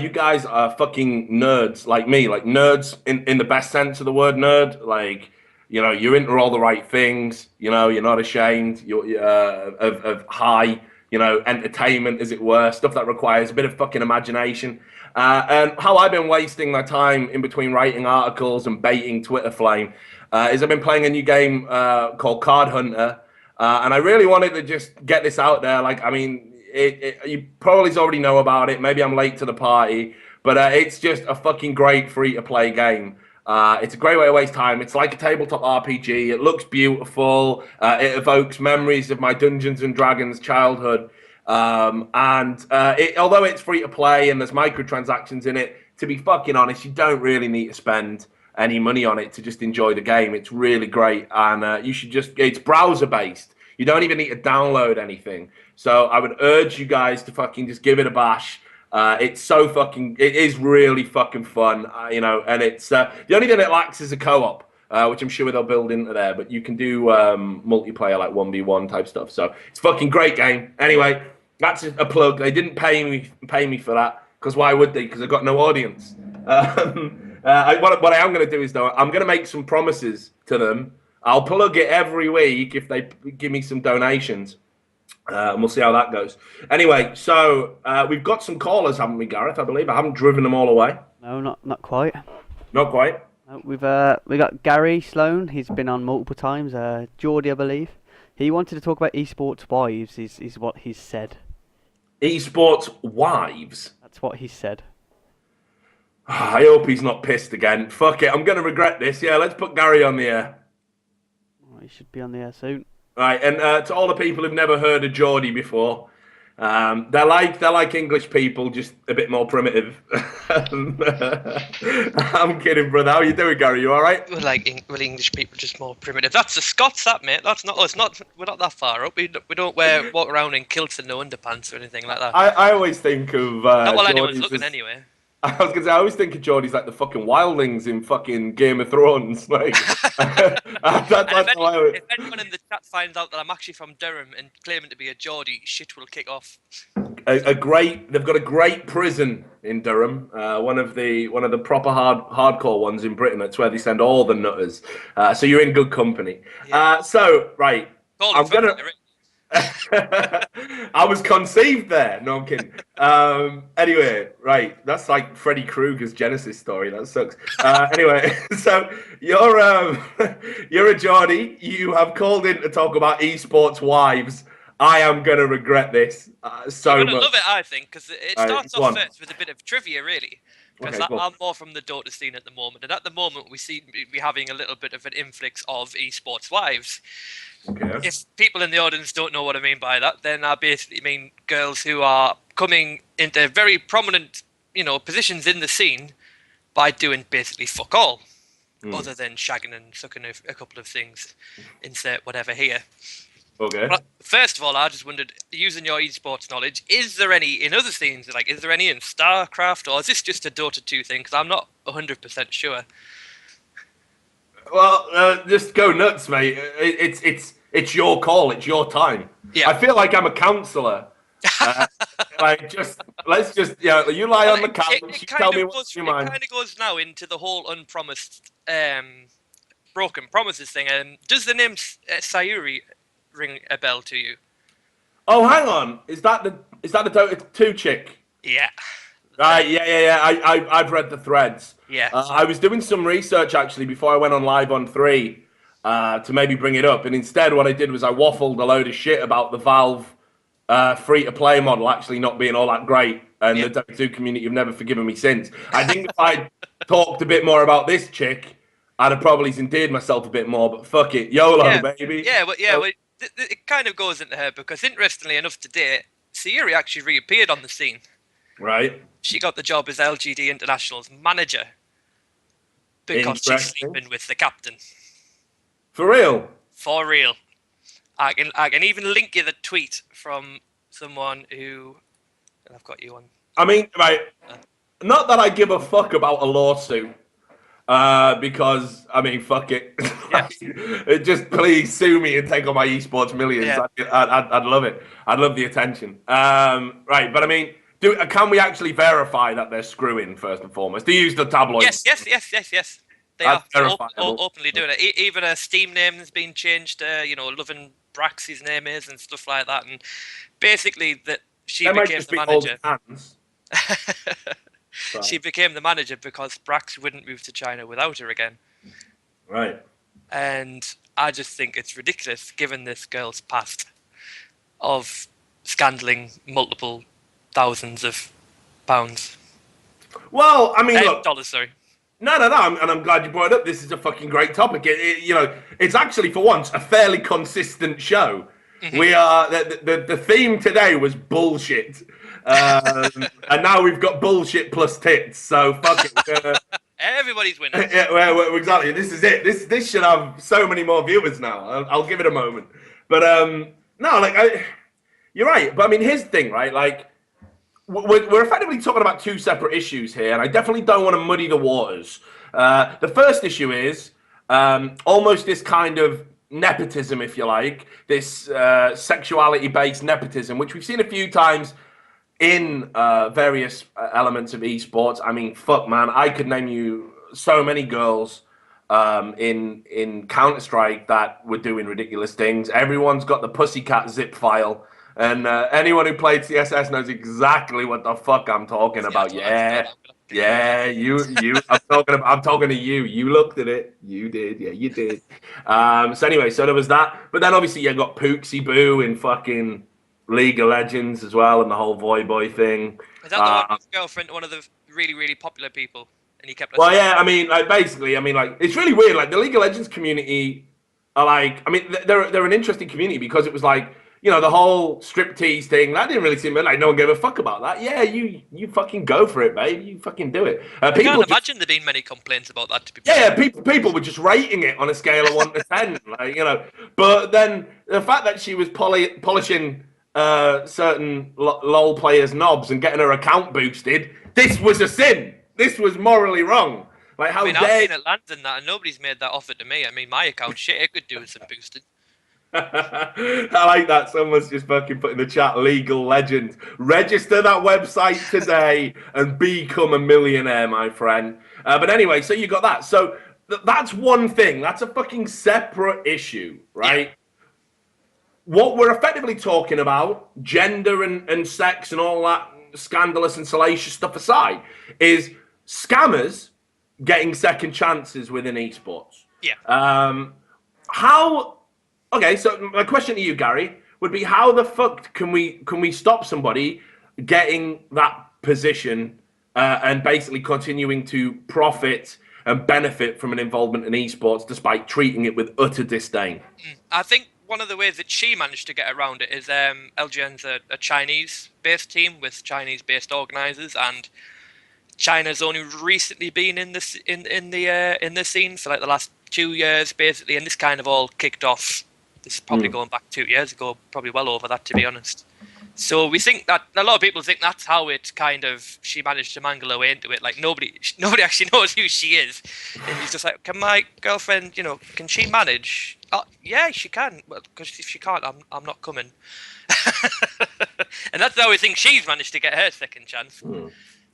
you guys are fucking nerds like me, like nerds in the best sense of the word nerd. Like, you know, you're into all the right things. You know, you're not ashamed of high, you know, entertainment, as it were, stuff that requires a bit of fucking imagination. And how I've been wasting my time in between writing articles and baiting Twitter flame is I've been playing a new game called Card Hunter. And I really wanted to just get this out there. Like, I mean, you probably already know about it. Maybe I'm late to the party, but it's just a fucking great free-to-play game. It's a great way to waste time. It's like a tabletop RPG. It looks beautiful. It evokes memories of my Dungeons and Dragons childhood. Although it's free-to-play and there's microtransactions in it, to be fucking honest, you don't really need to spend any money on it to just enjoy the game. It's really great, and you should it's browser-based. You don't even need to download anything. So I would urge you guys to fucking just give it a bash. It is really fucking fun, you know, and it's the only thing it lacks is a co-op, which I'm sure they'll build into there, but you can do multiplayer, like 1v1 type stuff. So it's a fucking great game. Anyway, that's a plug. They didn't pay me for that, because why would they? Because I've got no audience. What I am going to do is, though, I'm going to make some promises to them. I'll plug it every week if they give me some donations. And we'll see how that goes. Anyway, so we've got some callers, haven't we, Gareth? I believe I haven't driven them all away. No, not quite. Not quite. No, we got Gary Sloan. He's been on multiple times. Geordie, I believe. He wanted to talk about esports wives. Is what he said. Esports wives. That's what he said. I hope he's not pissed again. Fuck it, I'm gonna regret this. Yeah, let's put Gary on the air. Oh, he should be on the air soon. Right, and to all the people who've never heard of Geordie before, they're like English people, just a bit more primitive. I'm kidding, brother. How you doing, Gary? You all right? We're English people, just more primitive. That's the Scots, that, mate. That's not us. We're not that far up. We don't walk around in kilts and no underpants or anything like that. I always think of not while anyone's looking, anyway. I was gonna say, I always think of Geordie's like the fucking wildlings in fucking Game of Thrones. Like, if anyone in the chat finds out that I'm actually from Durham and claiming to be a Geordie, shit will kick off. They've got a great prison in Durham, one of the proper hardcore ones in Britain. That's where they send all the nutters. So you're in good company. Yeah. Right, I'm gonna. I was conceived there. No, I'm kidding. Anyway, right. That's like Freddy Krueger's Genesis story. That sucks. Anyway, so you're a Geordie. You have called in to talk about esports wives. I am gonna regret this so You're much. gonna love it, I think, because it starts off first with a bit of trivia, really. Because Okay, cool. I'm more from the daughter scene at the moment, and at the moment we seem to be having a little bit of an influx of esports wives. Okay. If people in the audience don't know what I mean by that, then I basically mean girls who are coming into very prominent, positions in the scene by doing basically fuck all, other than shagging and sucking a couple of things. Insert whatever here. Okay. But first of all, I just wondered, using your esports knowledge, is there any in other scenes? Like, is there any in StarCraft, or is this just a Dota 2 thing? Because I'm not 100% sure. Well, just go nuts, mate. It's your call. It's your time. Yeah. I feel like I'm a counsellor. Let's just you lie on the couch. You tell me what's your mind. It kind of goes now into the whole unpromised, broken promises thing. Does the name Sayuri ring a bell to you? Oh, hang on. Is that the Dota 2 chick? Yeah. Right. Yeah. I've read the threads. Yeah. I was doing some research actually before I went on live on 3 to maybe bring it up, and instead what I did was I waffled a load of shit about the Valve free-to-play model actually not being all that great, and the Dota 2 community have never forgiven me since. I think if I talked a bit more about this chick, I'd have probably endeared myself a bit more. But fuck it, YOLO, baby. Yeah, it kind of goes into her because, interestingly enough, today Sayuri actually reappeared on the scene. Right. She got the job as LGD International's manager because she's Interesting. sleeping with the captain. For real. For real. I can even link you the tweet from someone who I've got you on. I mean, right. Not that I give a fuck about a lawsuit. Because I mean, fuck it. Just please sue me and take all my esports millions. Yeah. I'd love it. I'd love the attention. Right, but I mean, can we actually verify that they're screwing first and foremost? Do you use the tabloids? Yes. They That's are verifiable. openly doing it. Even a Steam name has been changed. Loving Brax's name is and stuff like that. And basically, that she They might became just the be old manager. hands. She became the manager because Brax wouldn't move to China without her again. Right. And I just think it's ridiculous, given this girl's past of scandaling multiple thousands of pounds. Well, I mean, look. Dollars, sorry. No, and I'm glad you brought it up. This is a fucking great topic. It's actually for once a fairly consistent show. Mm-hmm. We are the theme today was bullshit, and now we've got bullshit plus tits. So fuck it. Everybody's winning. Yeah, well, exactly. This is it. This should have so many more viewers now. I'll give it a moment. But no, you're right. But I mean, here's the thing, right? Like, we're effectively talking about two separate issues here, and I definitely don't want to muddy the waters. The first issue is almost this kind of nepotism, if you like, this sexuality-based nepotism, which we've seen a few times in various elements of esports. I mean, fuck, man, I could name you so many girls in Counter-Strike that were doing ridiculous things. Everyone's got the pussycat zip file. And anyone who played CSS knows exactly what the fuck I'm talking about. Yeah, you. I'm talking to you. You looked at it. You did. Yeah, you did. So anyway, so there was that. But then obviously you got Pooksy Boo in fucking League of Legends as well, and the whole Voy Boy thing. Is that the one with his girlfriend, one of the really, really popular people? And he kept. Well, yeah. I mean, basically, it's really weird. Like the League of Legends community are they're an interesting community because it was like, the whole striptease thing, that didn't really seem like no one gave a fuck about that. Yeah, you fucking go for it, babe. You fucking do it. I can't imagine there being many complaints about that, to be fair. Yeah, people were just rating it on a scale of 1 to 10. But then the fact that she was polishing certain LoL players' knobs and getting her account boosted, this was a sin. This was morally wrong. Like, how dare... I've seen it land in that, and nobody's made that offer to me. I mean, my account, shit, it could do with some boosting. I like that. Someone's just fucking put in the chat, Legal Legend. Register that website today and become a millionaire, my friend. But anyway, so you got that. So that's one thing. That's a fucking separate issue, right? Yeah. What we're effectively talking about, gender and sex and all that scandalous and salacious stuff aside, is scammers getting second chances within esports. Yeah. Okay, so my question to you, Gary, would be how the fuck can we stop somebody getting that position and basically continuing to profit and benefit from an involvement in esports despite treating it with utter disdain? I think one of the ways that she managed to get around it is LGN's a Chinese-based team with Chinese-based organizers, and China's only recently been in the scene for like the last 2 years, basically, and this kind of all kicked off. This is probably going back 2 years ago, probably well over that, to be honest. So we think that a lot of people think that's how it kind of she managed to mangle her way into it. Like nobody actually knows who she is, and he's just like, can my girlfriend, can she manage? Yeah, she can. Well, because if she can't, I'm not coming. And that's how we think she's managed to get her second chance.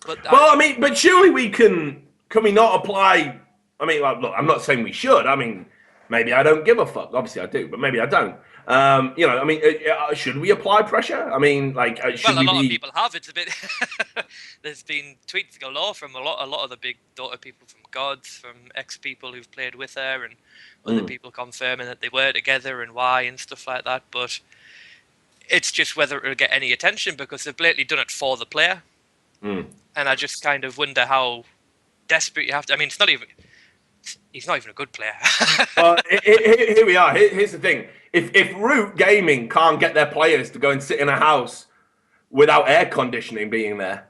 But but surely we can we not apply? I mean, look, I'm not saying we should. I mean, maybe I don't give a fuck. Obviously, I do, but maybe I don't. Should we apply pressure? I mean, should a lot of people have. It's a bit. There's been tweets galore from a lot of the big daughter people, from Gods, from ex-people who've played with her, and other people confirming that they were together and why and stuff like that. But it's just whether it'll get any attention because they've blatantly done it for the player. And I just kind of wonder how desperate you have to. I mean, he's not even a good player. Well, here we are. Here's the thing. If Root Gaming can't get their players to go and sit in a house without air conditioning being there,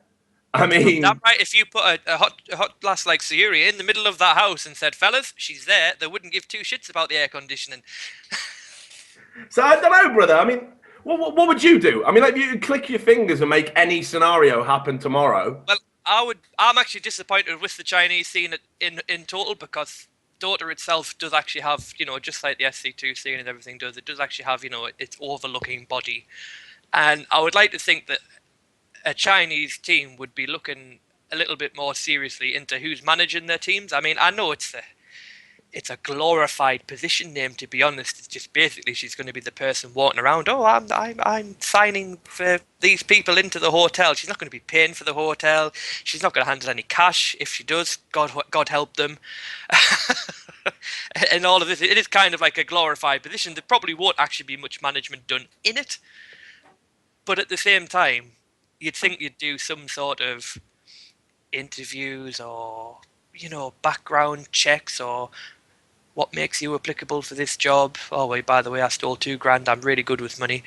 I mean, Damn right, if you put a hot lass like Sayuri in the middle of that house and said, fellas, she's there, they wouldn't give two shits about the air conditioning. so I don't know, brother. I mean, what would you do? I mean, like, you click your fingers and make any scenario happen tomorrow. Well, I'm actually disappointed with the Chinese scene in total, because Dota itself does actually have, just like the SC2 scene and everything does, it does actually have, its overlooking body. And I would like to think that a Chinese team would be looking a little bit more seriously into who's managing their teams. I mean, I know it's a glorified position name, to be honest. It's just basically she's going to be the person walking around. Oh, I'm signing for these people into the hotel. She's not going to be paying for the hotel. She's not going to handle any cash. If she does, God help them. And all of this, it is kind of like a glorified position. There probably won't actually be much management done in it. But at the same time, you'd think you'd do some sort of interviews or, background checks, or what makes you applicable for this job. Oh, wait, by the way, I stole $2,000. I'm really good with money.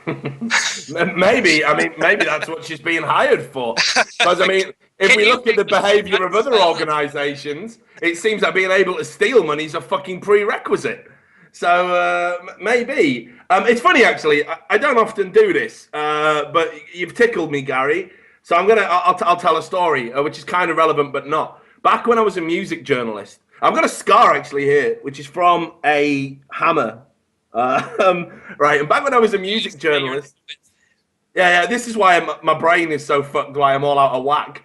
Maybe that's what she's being hired for. Because, I mean, if we look at the behaviour of other organisations, it seems that being able to steal money is a fucking prerequisite. So maybe. It's funny, actually. I don't often do this, but you've tickled me, Gary. So I'll tell a story, which is kind of relevant, but not. Back when I was a music journalist, I've got a scar actually here, which is from a hammer. Right, and back when I was a music journalist, yeah, this is why my brain is so fucked, why I'm all out of whack.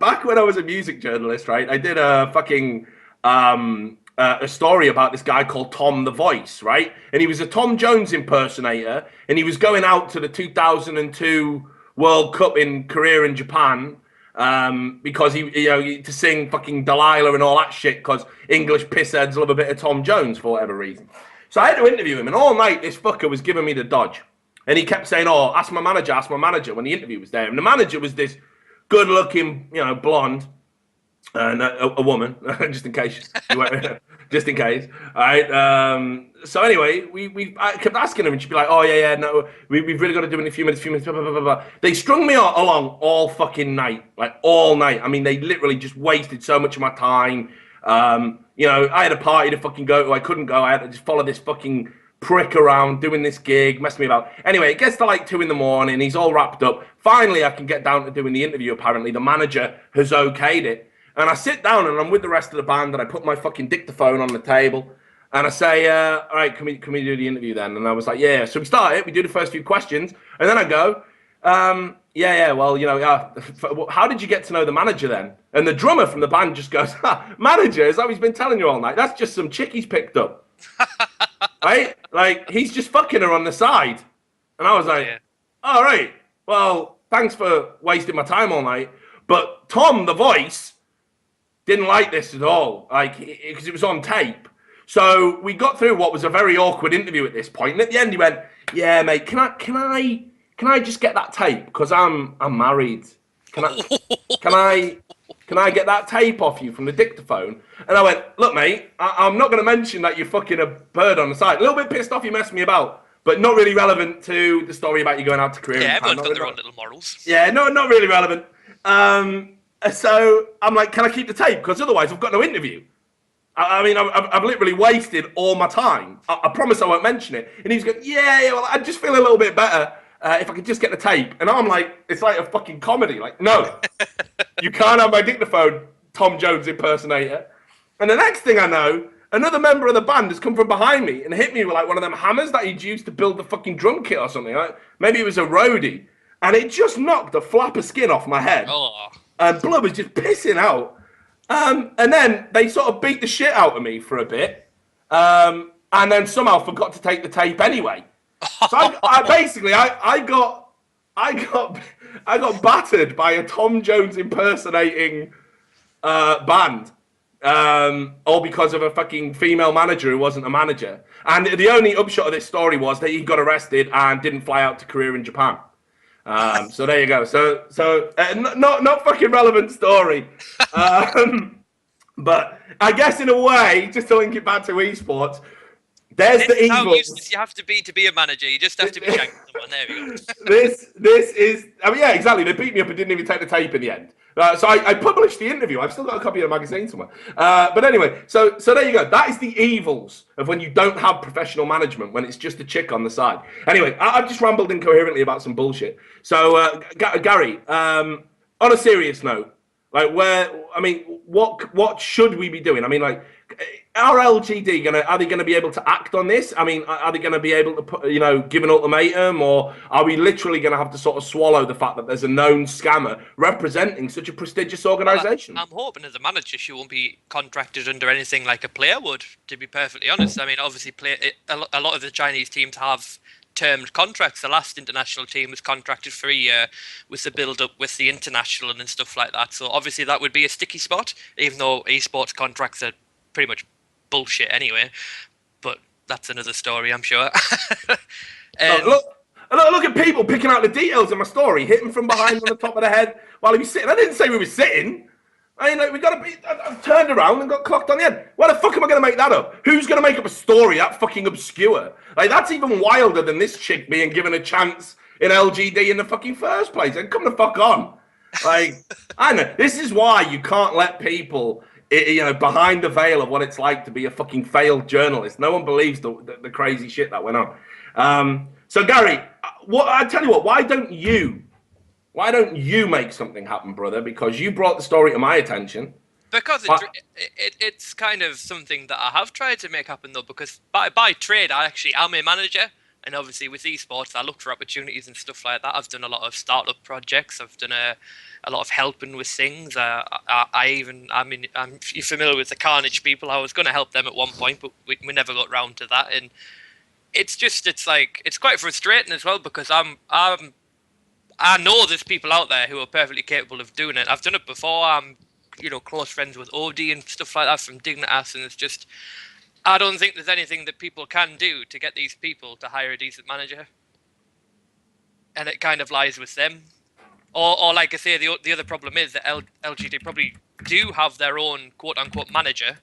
Back when I was a music journalist, right, I did a fucking a story about this guy called Tom the Voice, right? And he was a Tom Jones impersonator, and he was going out to the 2002 World Cup in Korea and Japan because he to sing fucking Delilah and all that shit, because English pissheads love a bit of Tom Jones for whatever reason. So I had to interview him, and all night this fucker was giving me the dodge. And he kept saying, oh, ask my manager, when the interview was there. And the manager was this good-looking, blonde, and a woman, just in case. Just in case. All right. So anyway, I kept asking him, and she'd be like, oh, yeah, no, we've really got to do it in a few minutes, blah, blah, blah, blah. They strung me along all fucking night, like all night. I mean, they literally just wasted so much of my time. I had a party to fucking go to. I couldn't go. I had to just follow this fucking prick around doing this gig, messing me about. Anyway, it gets to like 2 a.m. He's all wrapped up. Finally, I can get down to doing the interview. Apparently, the manager has okayed it. And I sit down and I'm with the rest of the band, and I put my fucking dictaphone on the table, and I say, all right, can we do the interview then? And I was like, yeah. So we start it. We do the first few questions, and then I go, well, how did you get to know the manager then? And the drummer from the band just goes, manager, is that what he's been telling you all night? That's just some chick he's picked up. Right? Like, he's just fucking her on the side. And I was like, all right, well, thanks for wasting my time all night. But Tom, the Voice, didn't like this at all, like, because it was on tape. So we got through what was a very awkward interview at this point. And at the end, he went, yeah, mate, can I just get that tape? Because I'm married. Can I get that tape off you from the dictaphone? And I went, look, mate, I'm not going to mention that you're fucking a bird on the side. A little bit pissed off you messed me about, but not really relevant to the story about you going out to Korea. Yeah, everyone's got their own little morals. Yeah, no, not really relevant. So I'm like, can I keep the tape? Because otherwise I've got no interview. I mean, I've literally wasted all my time. I promise I won't mention it. And he's going, yeah, well, I just feel a little bit better if I could just get the tape. And I'm like, it's like a fucking comedy. Like, no, you can't have my dictaphone, Tom Jones impersonator. And the next thing I know, another member of the band has come from behind me and hit me with like one of them hammers that he'd used to build the fucking drum kit or something. Like, maybe it was a roadie. And it just knocked a flap of skin off my head. Oh. And blood was just pissing out. And then they sort of beat the shit out of me for a bit. And then somehow forgot to take the tape anyway. So I got battered by a Tom Jones impersonating band. All because of a fucking female manager who wasn't a manager. And the only upshot of this story was that he got arrested and didn't fly out to Korea and Japan. So there you go. So not fucking relevant story. But I guess in a way, just to link it back to esports, There's This the is how evils. useless you have to be a manager. You just have to be shanking someone. There we go. This is. I mean, yeah, exactly. They beat me up and didn't even take the tape in the end. So I published the interview. I've still got a copy of the magazine somewhere. But anyway, so there you go. That is the evils of when you don't have professional management, when it's just a chick on the side. Anyway, I've just rambled incoherently about some bullshit. So Gary, on a serious note, like what should we be doing? I mean, like, are LGD are they gonna be able to act on this? I mean, are they gonna be able to put, give an ultimatum, or are we literally gonna have to sort of swallow the fact that there's a known scammer representing such a prestigious organisation? I'm hoping as a manager she won't be contracted under anything like a player would, to be perfectly honest. I mean, obviously a lot of the Chinese teams have termed contracts. The last international team was contracted for a year with the build-up with the international and stuff like that. So obviously that would be a sticky spot, even though esports contracts are pretty much bullshit anyway. But that's another story, I'm sure. Look at people picking out the details of my story, hitting from behind on the top of the head while he was sitting. I didn't say we were sitting. I mean, like, we got to be. I've turned around and got clocked on the head. Why the fuck am I going to make that up? Who's going to make up a story that fucking obscure? Like, that's even wilder than this chick being given a chance in LGD in the fucking first place. And come the fuck on. Like, I know. This is why you can't let people, behind the veil of what it's like to be a fucking failed journalist. No one believes the crazy shit that went on. So, Gary, I tell you what, why don't you make something happen, brother? Because you brought the story to my attention. Because it's kind of something that I have tried to make happen, though, because by trade, I actually am a manager. And obviously with esports, I look for opportunities and stuff like that. I've done a lot of startup projects. I've done a lot of helping with things. You're familiar with the Carnage people. I was going to help them at one point, but we never got round to that. And it's quite frustrating as well, because I know there's people out there who are perfectly capable of doing it. I've done it before. I'm, close friends with Odie and stuff like that from Dignitas, and it's just, I don't think there's anything that people can do to get these people to hire a decent manager. And it kind of lies with them. Or like I say, the other problem is that LGD probably do have their own quote-unquote manager,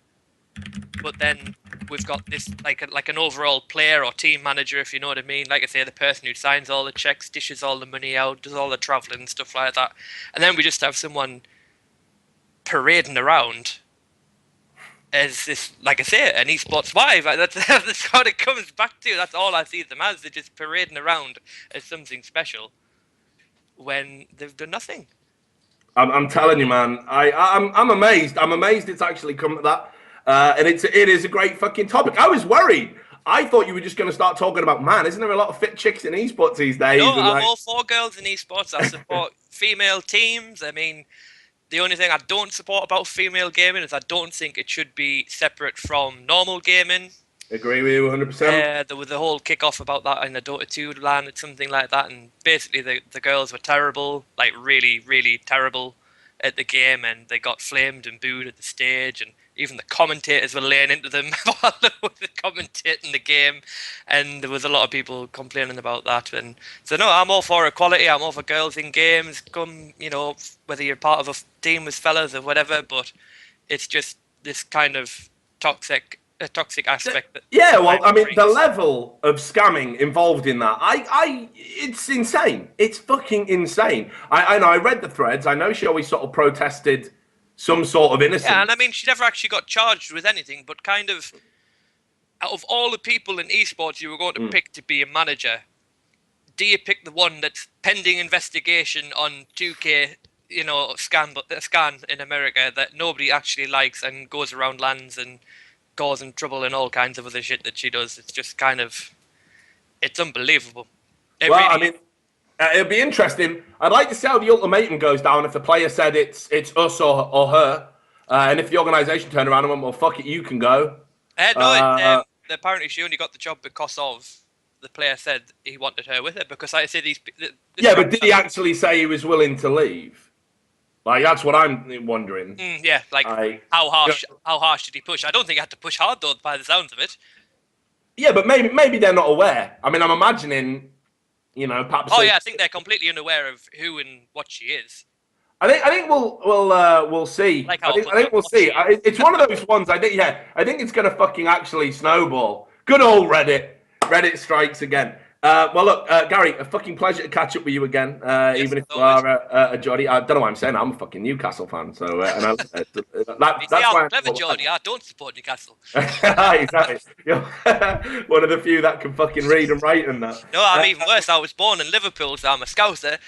but then we've got this like an overall player or team manager, if you know what I mean. Like I say, the person who signs all the checks, dishes all the money out, does all the traveling and stuff like that. And then we just have someone parading around as this, like I say, an esports wife. That's what it comes back to. That's all I see them as. They're just parading around as something special when they've done nothing. I'm telling you, man. I'm amazed. I'm amazed it's actually come to that. And it is a great fucking topic. I was worried. I thought you were just going to start talking about, man, isn't there a lot of fit chicks in esports these days? No, I'm all for girls in esports. I support female teams. I mean, the only thing I don't support about female gaming is I don't think it should be separate from normal gaming. Agree with you 100%. There was the whole kick-off about that in the Dota 2 LAN, something like that, and basically the girls were terrible, like really, really terrible at the game, and they got flamed and booed at the stage, and even the commentators were laying into them while they were commentating the game, and there was a lot of people complaining about that. And so no, I'm all for equality. I'm all for girls in games. Come, whether you're part of a team with fellas or whatever, but it's just this kind of toxic aspect. Yeah, well, I mean, the level of scamming involved in that, it's insane. It's fucking insane. I know. I read the threads. I know she always sort of protested some sort of innocence. Yeah, and I mean, she never actually got charged with anything, but kind of, out of all the people in esports you were going to pick to be a manager, do you pick the one that's pending investigation on 2K, scan in America that nobody actually likes and goes around lands and causing trouble and all kinds of other shit that she does? It's just kind of, it's unbelievable. I mean, it'll be interesting. I'd like to see how the ultimatum goes down if the player said it's us or her, and if the organisation turned around and went, well, fuck it, you can go. Apparently she only got the job because of the player said he wanted her with it, because I say but did he actually say he was willing to leave? Like, that's what I'm wondering. How harsh did he push? I don't think he had to push hard, though, by the sounds of it. Yeah, but maybe they're not aware. I mean, I'm imagining, perhaps. Oh yeah, I think they're completely unaware of who and what she is. I think we'll see. I think we'll see. It's one of those ones. I think it's gonna fucking actually snowball, Good old Reddit. Reddit strikes again. Well, look, Gary, a fucking pleasure to catch up with you again. Even if you are a Geordie, I don't know why I'm saying that. I'm a fucking Newcastle fan, so that's why. Clever Geordie. I don't support Newcastle. Exactly. You're one of the few that can fucking read and write and that. No, I'm even worse. I was born in Liverpool, so I'm a Scouser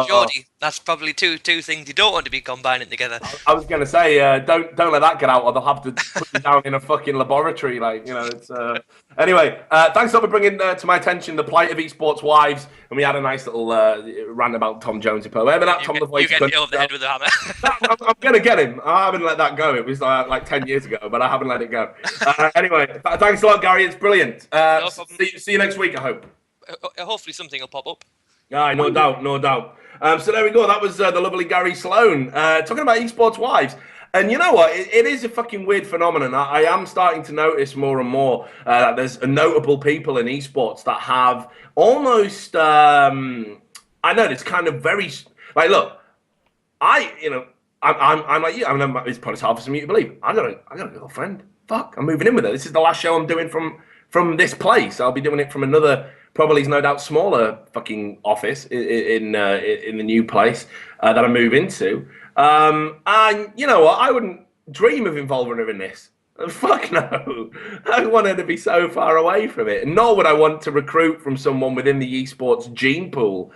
/ Geordie. That's probably two things you don't want to be combining together. I was going to say, don't let that get out, or they'll have to put you down in a fucking laboratory. Like, it's. Anyway, thanks for bringing to my attention the plight of esports wives, and we had a nice little rant about Tom Jones. Whatever that Tom the Voice. You get hit over the head with a hammer. I'm going to get him. I haven't let that go. It was like 10 years ago, but I haven't let it go. Anyway, thanks a lot, Gary. It's brilliant. No problem. See you next week, I hope. Hopefully something will pop up. Aye, no doubt. So there we go. That was the lovely Gary Sloan talking about esports wives. And you know what? It is a fucking weird phenomenon. I am starting to notice more and more that there's notable people in esports that have almost. I know it's kind of very like. Look, I'm like you. It's probably hard for some of you to believe. I got a girlfriend. Fuck, I'm moving in with her. This is the last show I'm doing from this place. I'll be doing it from another. Probably is no doubt smaller fucking office in the new place that I move into. And you know what? I wouldn't dream of involving her in this. Fuck no. I want her to be so far away from it. And nor would I want to recruit from someone within the esports gene pool.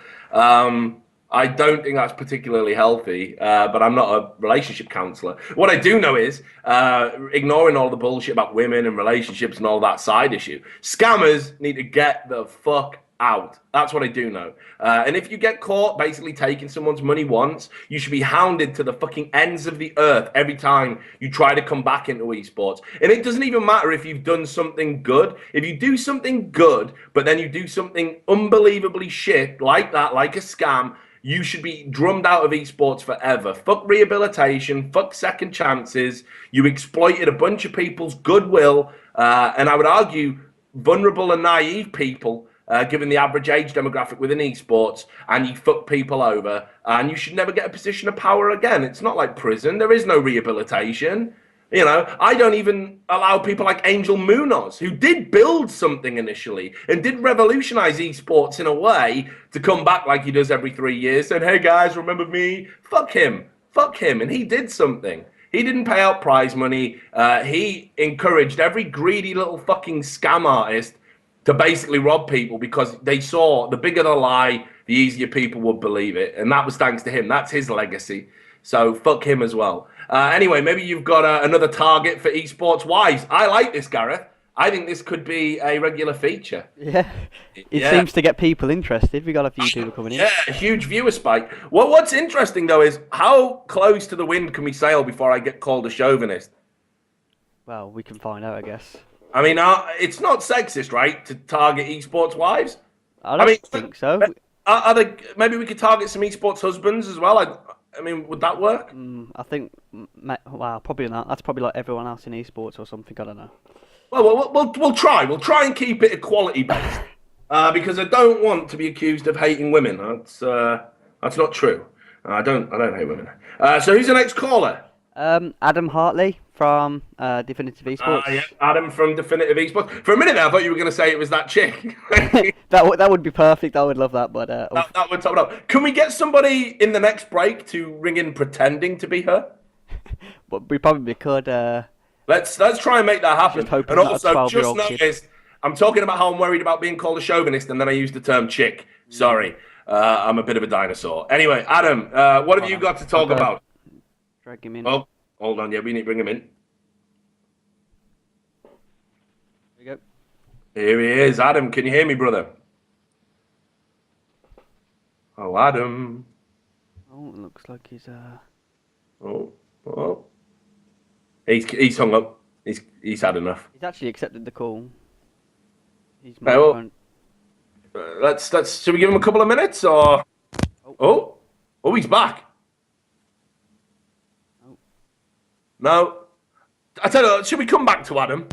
I don't think that's particularly healthy, but I'm not a relationship counselor. What I do know is, ignoring all the bullshit about women and relationships and all that side issue, scammers need to get the fuck out. That's what I do know. And if you get caught basically taking someone's money once, you should be hounded to the fucking ends of the earth every time you try to come back into esports. And it doesn't even matter if you've done something good. If you do something good, but then you do something unbelievably shit like that, like a scam, you should be drummed out of esports forever. Fuck rehabilitation, fuck second chances. You exploited a bunch of people's goodwill, and I would argue vulnerable and naive people, given the average age demographic within esports, and you fuck people over, and you should never get a position of power again. It's not like prison. There is no rehabilitation. I don't even allow people like Angel Munoz, who did build something initially and did revolutionize esports in a way, to come back like he does every 3 years, saying, hey guys, remember me? Fuck him. And he did something. He didn't pay out prize money. He encouraged every greedy little fucking scam artist to basically rob people, because they saw the bigger the lie, the easier people would believe it. And that was thanks to him. That's his legacy. So fuck him as well. Anyway, maybe you've got another target for esports wives. I like this, Gareth. I think this could be a regular feature. Yeah, it seems to get people interested. We got a few people coming in. Yeah, a huge viewer spike. What's interesting though is how close to the wind can we sail before I get called a chauvinist? Well, we can find out, I guess. I mean, it's not sexist, right, to target esports wives? I don't think so. Maybe we could target some esports husbands as well. I mean, would that work? I think, probably not. That's probably like everyone else in esports or something. I don't know. Well, we'll try. We'll try and keep it equality based, because I don't want to be accused of hating women. That's not true. I don't hate women. So who's the next caller? Adam Hartley from Definitive Esports. Yeah, Adam from Definitive Esports. For a minute there, I thought you were going to say it was that chick. that would be perfect. I would love that, but that would top it up. Can we get somebody in the next break to ring in pretending to be her? But we probably could. Let's try and make that happen. And also, just notice, I'm talking about how I'm worried about being called a chauvinist, and then I used the term chick. Sorry, I'm a bit of a dinosaur. Anyway, Adam, what have you got to talk about? Drag him in. Oh, hold on. Yeah, we need to bring him in. There we go. Here he is. Adam, can you hear me, brother? Oh, Adam. Oh, it looks like he's Oh. He's hung up. He's had enough. He's actually accepted the call. He's should we give him a couple of minutes or? Oh, he's back. No, I tell you, should we come back to Adam?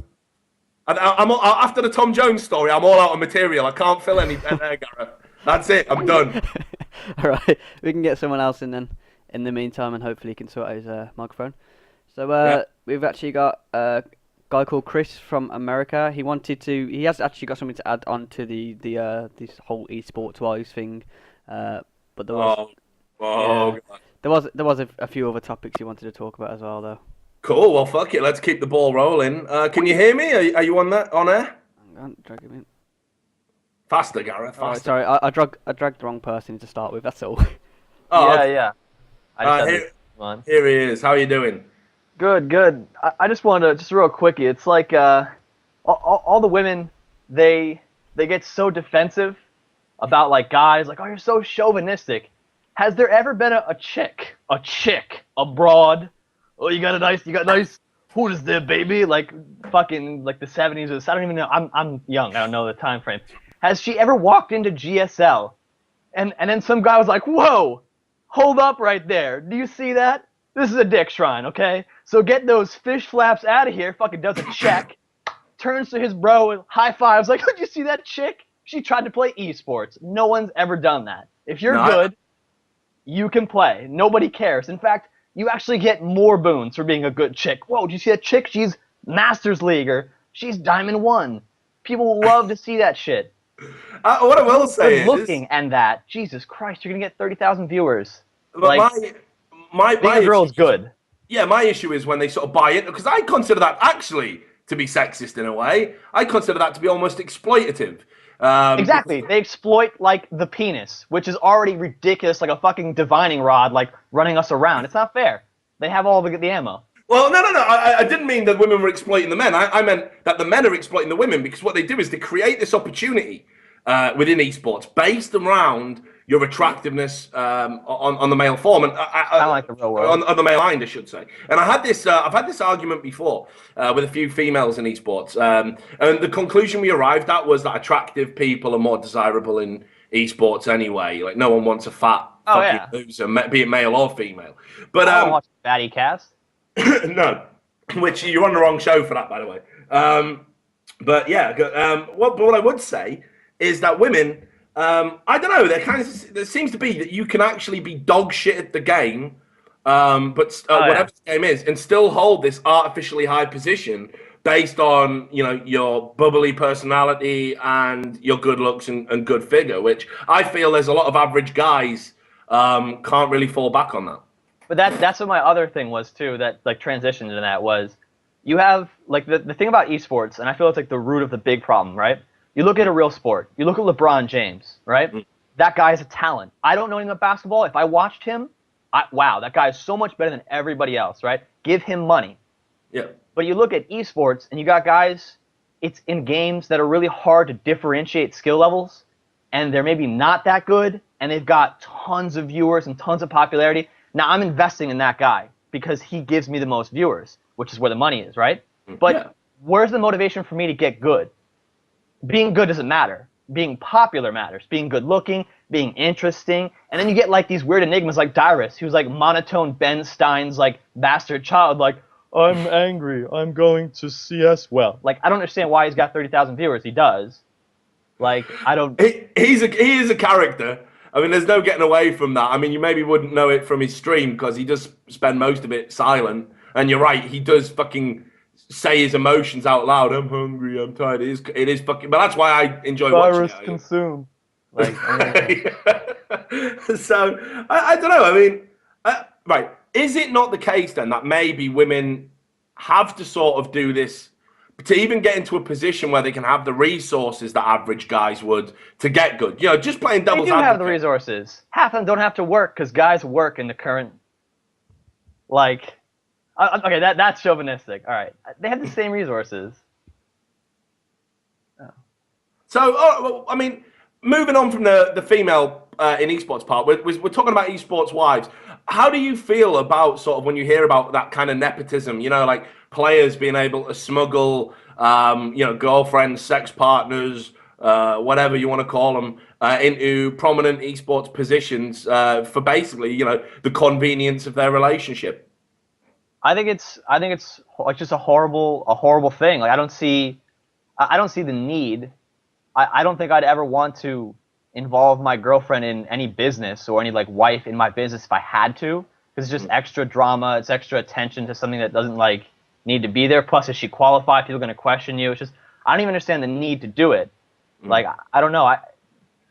I'm after the Tom Jones story. I'm all out of material. I can't fill any there, Gareth. That's it. I'm done. All right, we can get someone else in then. In the meantime, and hopefully he can sort out his microphone. So we've actually got guy called Chris from America. He wanted to. He has actually got something to add on to this whole esports wise thing. But there was God. there was a few other topics he wanted to talk about as well, though. Cool. Well, fuck it. Let's keep the ball rolling. Can you hear me? Are you on air? Hang on, drag him in. Faster, Gareth. Oh, Faster. sorry, I dragged the wrong person to start with. That's all. Oh, yeah, okay. yeah. I just had here, this on. here he is. How are you doing? Good, good. I just wanted to, just real quickie, it's like all the women, they get so defensive about like guys, like, oh, you're so chauvinistic. Has there ever been a chick, a broad, oh, you got nice, who is there, baby? Like fucking like the 70s or I don't even know. I'm young. I don't know the time frame. Has she ever walked into GSL and then some guy was like, whoa, hold up right there. Do you see that? This is a dick shrine, okay? So get those fish flaps out of here. Fucking does a check. Turns to his bro and high fives like, did you see that chick? She tried to play esports. No one's ever done that. If you're good, you can play. Nobody cares. In fact, you actually get more boons for being a good chick. Whoa, did you see that chick? She's Masters Leaguer. She's Diamond 1. People love to see that shit. What I will say is, looking and that, Jesus Christ, you're gonna get 30,000 viewers. but Like, my being a girl is good. Yeah, my issue is when they sort of buy it, because I consider that actually to be sexist in a way. I consider that to be almost exploitative. Exactly. They exploit, like, the penis, which is already ridiculous, like a fucking divining rod, like, running us around. It's not fair. They have all the ammo. Well, no. I didn't mean that women were exploiting the men. I meant that the men are exploiting the women, because what they do is they create this opportunity within esports based around your attractiveness on the male form, and I like the real world. on the male mind, I should say. And I had this, I've had this argument before with a few females in esports, and the conclusion we arrived at was that attractive people are more desirable in esports anyway. Like no one wants a fat loser, be it male or female. But I don't watch Batty Cast. no, which you're on the wrong show for that, by the way. But yeah, what I would say is that women. I don't know. There seems to be that you can actually be dog shit at the game, whatever the game is, and still hold this artificially high position based on your bubbly personality and your good looks and good figure. Which I feel there's a lot of average guys can't really fall back on that. But that's what my other thing was too. That like transitioned to that was you have like the thing about esports, and I feel it's like the root of the big problem, right? You look at a real sport. You look at LeBron James, right? That guy is a talent. I don't know anything about basketball. If I watched him, wow, that guy is so much better than everybody else, right? Give him money. Yeah. But you look at esports, and you got guys, it's in games that are really hard to differentiate skill levels, and they're maybe not that good, and they've got tons of viewers and tons of popularity. Now, I'm investing in that guy because he gives me the most viewers, which is where the money is, right? But where's the motivation for me to get good? Being good doesn't matter. Being popular matters. Being good looking, being interesting. And then you get like these weird enigmas like Dyrus, who's like monotone Ben Stein's like bastard child, like, I'm angry, I'm going to CS well. Like, I don't understand why he's got 30,000 viewers. He does. Like, I don't... He is a character. I mean, there's no getting away from that. I mean, you maybe wouldn't know it from his stream because he does spend most of it silent. And you're right, he does fucking... say his emotions out loud. I'm hungry. I'm tired. It is fucking. But that's why I enjoy watching it. Consume. Like, so I don't know. I mean, right? Is it not the case then that maybe women have to sort of do this to even get into a position where they can have the resources that average guys would to get good? Just playing devil's advocate. They do have the resources. Half of them don't have to work because guys work in the current. Like. Okay, that's chauvinistic. All right, they have the same resources. Oh. So, I mean, moving on from the female in esports part, we're talking about esports wives. How do you feel about sort of when you hear about that kind of nepotism? Like players being able to smuggle, girlfriends, sex partners, whatever you want to call them, into prominent esports positions for basically, the convenience of their relationship. I think it's like just a horrible thing. Like I don't see the need. I don't think I'd ever want to involve my girlfriend in any business or any like wife in my business if I had to, because it's just extra drama. It's extra attention to something that doesn't like need to be there? Plus, if she qualified, people are going to question you. It's just, I don't even understand the need to do it. Like, I don't know. I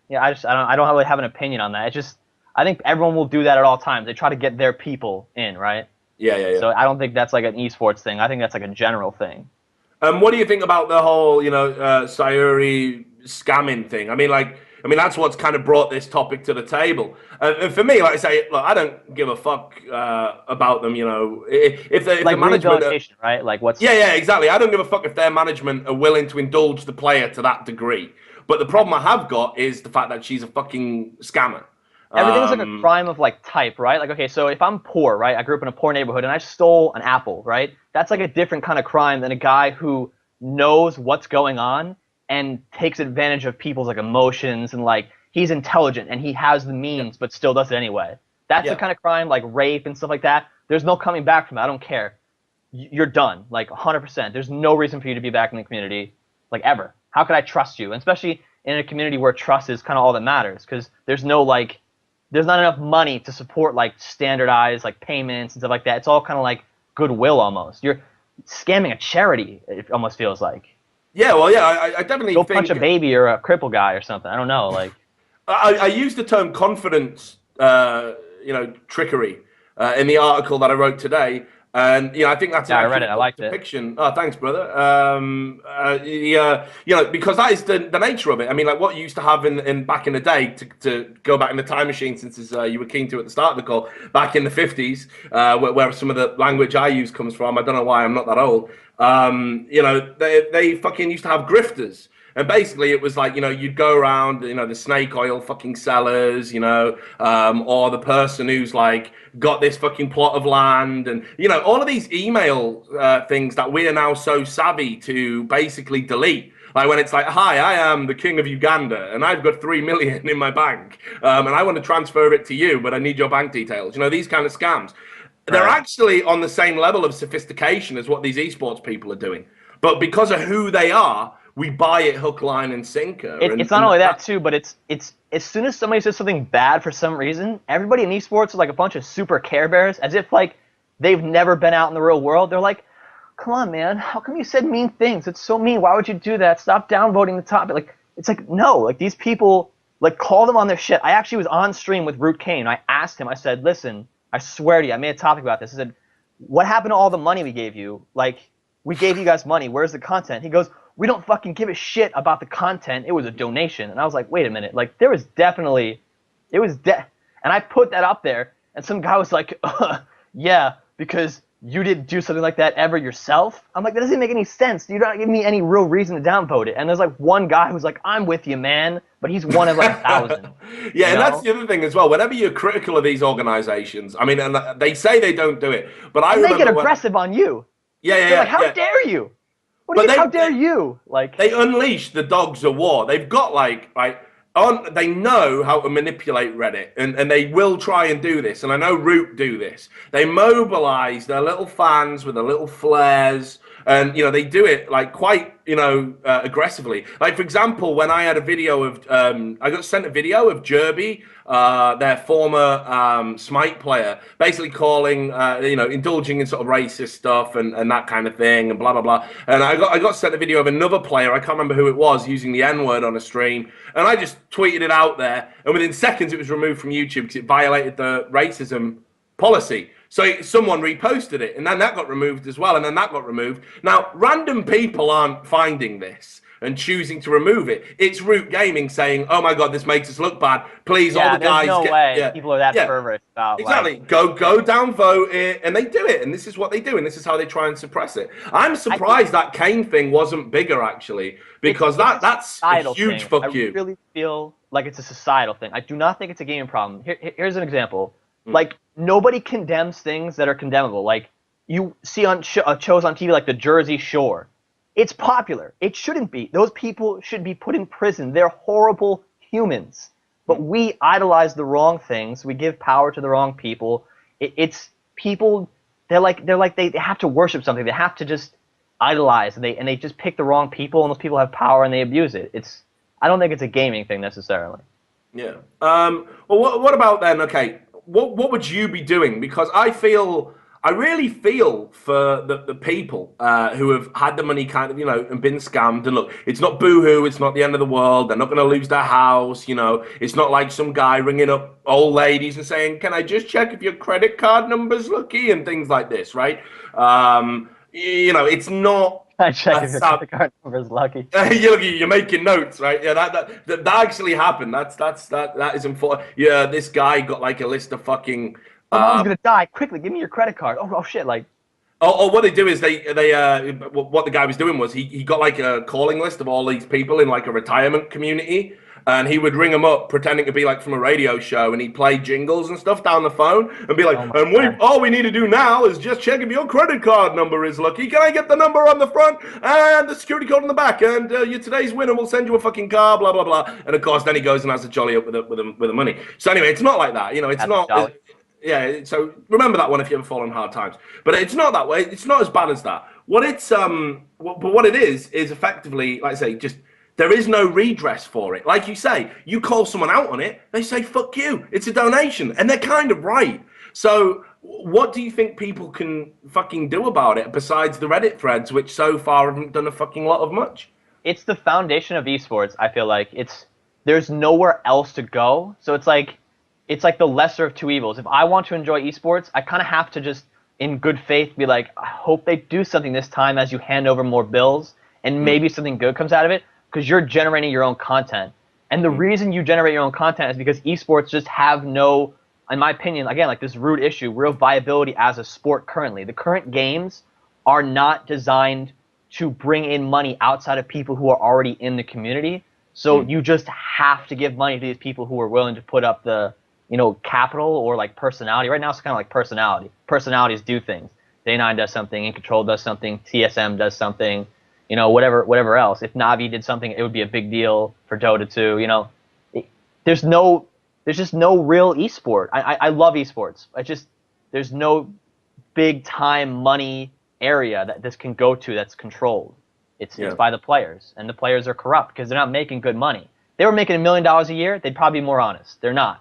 don't really have an opinion on that. It's just, I think everyone will do that at all times. They try to get their people in, right? Yeah. So I don't think that's like an esports thing. I think that's like a general thing. What do you think about the whole, Sayuri scamming thing? I mean, that's what's kind of brought this topic to the table. And for me, like I say, look, I don't give a fuck about them. If the Like management, rehabilitation, right? Like what's yeah, exactly. I don't give a fuck if their management are willing to indulge the player to that degree. But the problem I have got is the fact that she's a fucking scammer. Everything's like a crime of like type, right? Like, okay, so if I'm poor, right? I grew up in a poor neighborhood and I stole an apple, right? That's like a different kind of crime than a guy who knows what's going on and takes advantage of people's like emotions and like he's intelligent and he has the means but still does it anyway. That's the kind of crime like rape and stuff like that. There's no coming back from it. I don't care. You're done, like 100%. There's no reason for you to be back in the community, like ever. How could I trust you? And especially in a community where trust is kind of all that matters, because there's not enough money to support like standardized like payments and stuff like that. It's all kind of like goodwill almost. You're scamming a charity, it almost feels like. Yeah, well, yeah, I definitely Go think... punch a baby or a cripple guy or something. I don't know, like... I used the term confidence, trickery in the article that I wrote today. And, I think that's I read it. I liked depiction. It. Oh, thanks, brother. Because that is the nature of it. I mean, like what you used to have in back in the day, to go back in the time machine, since you were keen to at the start of the call, back in the 50s, where some of the language I use comes from. I don't know why I'm not that old. They fucking used to have grifters. And basically, it was like, you'd go around, the snake oil fucking sellers, or the person who's like got this fucking plot of land, and all of these email things that we are now so savvy to basically delete. Like when it's like, hi, I am the king of Uganda and I've got 3 million in my bank, and I want to transfer it to you, but I need your bank details. These kind of scams. They're actually on the same level of sophistication as what these esports people are doing. But because of who they are, we buy it hook, line, and sinker. It's not only that too, but it's as soon as somebody says something bad for some reason, everybody in esports is like a bunch of super Care Bears, as if like they've never been out in the real world. They're like, come on, man, how come you said mean things? It's so mean. Why would you do that? Stop downvoting the topic. Like, it's like, no, like these people, like, call them on their shit. I actually was on stream with Root Kane. I asked him, I said, listen, I swear to you, I made a topic about this. I said, what happened to all the money we gave you? Like, we gave you guys money. Where's the content? He goes, we don't fucking give a shit about the content. It was a donation. And I was like, wait a minute. Like, there was definitely, and I put that up there, and some guy was like, yeah, because you didn't do something like that ever yourself. I'm like, that doesn't make any sense. You're not giving me any real reason to downvote it. And there's like one guy who's like, I'm with you, man. But he's one of like 1,000. Yeah, and that's the other thing as well. Whenever you're critical of these organizations, I mean, and they say they don't do it, but I remember they get aggressive on you. Yeah. Like, how dare you? What do you mean, how dare you? Like, they unleash the dogs of war. They've got they know how to manipulate Reddit, and they will try and do this. And I know Root do this. They mobilize their little fans with their little flares, and they do it like quite aggressively. Like, for example, when I had a video of I got sent a video of Jerby, their former Smite player, basically calling indulging in sort of racist stuff and that kind of thing, and blah blah blah. And I got sent a video of another player, I can't remember who it was, using the N-word on a stream, and I just tweeted it out there, and within seconds it was removed from YouTube because it violated the racism policy. So someone reposted it, and then that got removed as well, and then that got removed. Now, random people aren't finding this and choosing to remove it. It's Root Gaming saying, "Oh my God, this makes us look bad. Please, all the guys." There's no way people are that fervent about. Exactly. Go downvote it, and they do it, and this is what they do, and this is how they try and suppress it. I'm surprised that Kane thing wasn't bigger, actually, because that's a huge fuck you. I really feel like it's a societal thing. I do not think it's a gaming problem. Here's an example. Like, nobody condemns things that are condemnable. Like, you see on shows on TV like the Jersey Shore. It's popular. It shouldn't be. Those people should be put in prison. They're horrible humans. But we idolize the wrong things. We give power to the wrong people. It's people. They have to worship something. They have to just idolize, and they just pick the wrong people, and those people have power and they abuse it. I don't think it's a gaming thing necessarily. Yeah. Well, what about then? Okay. What would you be doing? Because I feel I really feel for the people who have had the money kind of, and been scammed. And look, it's not boohoo. It's not the end of the world. They're not going to lose their house. It's not like some guy ringing up old ladies and saying, can I just check if your credit card number's lucky and things like this, right? It's not. I check if your credit card number is lucky. You're making notes, right? Yeah, that actually happened. That is important. Yeah, this guy got like a list of fucking. Mom's gonna die. Quickly, give me your credit card. Oh shit! Like. Oh, what they do is they what the guy was doing was he got like a calling list of all these people in like a retirement community, and he would ring them up pretending to be like from a radio show, and he'd play jingles and stuff down the phone and be like, all we need to do now is just check if your credit card number is lucky. Can I get the number on the front and the security code on the back? And today's winner will send you a fucking car, blah blah blah. And of course, then he goes and has a jolly up with the money. So anyway, it's not like that. It's not. Yeah, so remember that one if you ever fall on hard times. But it's not that way. It's not as bad as that. What it is effectively, like I say, just there is no redress for it. Like you say, you call someone out on it, they say, fuck you. It's a donation. And they're kind of right. So what do you think people can fucking do about it besides the Reddit threads, which so far haven't done a fucking lot of much? It's the foundation of esports, I feel like. There's nowhere else to go. So it's like the lesser of two evils. If I want to enjoy esports, I kind of have to just, in good faith, be like, I hope they do something this time as you hand over more bills, and maybe something good comes out of it, because you're generating your own content. And the reason you generate your own content is because esports just have no, in my opinion, again, like this root issue, real viability as a sport currently. The current games are not designed to bring in money outside of people who are already in the community. So you just have to give money to these people who are willing to put up the capital or like personality. Right now it's kind of like personality. Personalities do things. Day9 does something, In Control does something, TSM does something, whatever else. If Navi did something, it would be a big deal for Dota 2. There's just no real esport. I love esports. There's no big time money area that this can go to that's controlled. It's by the players, and the players are corrupt because they're not making good money. If they were making $1 million a year, they'd probably be more honest. They're not.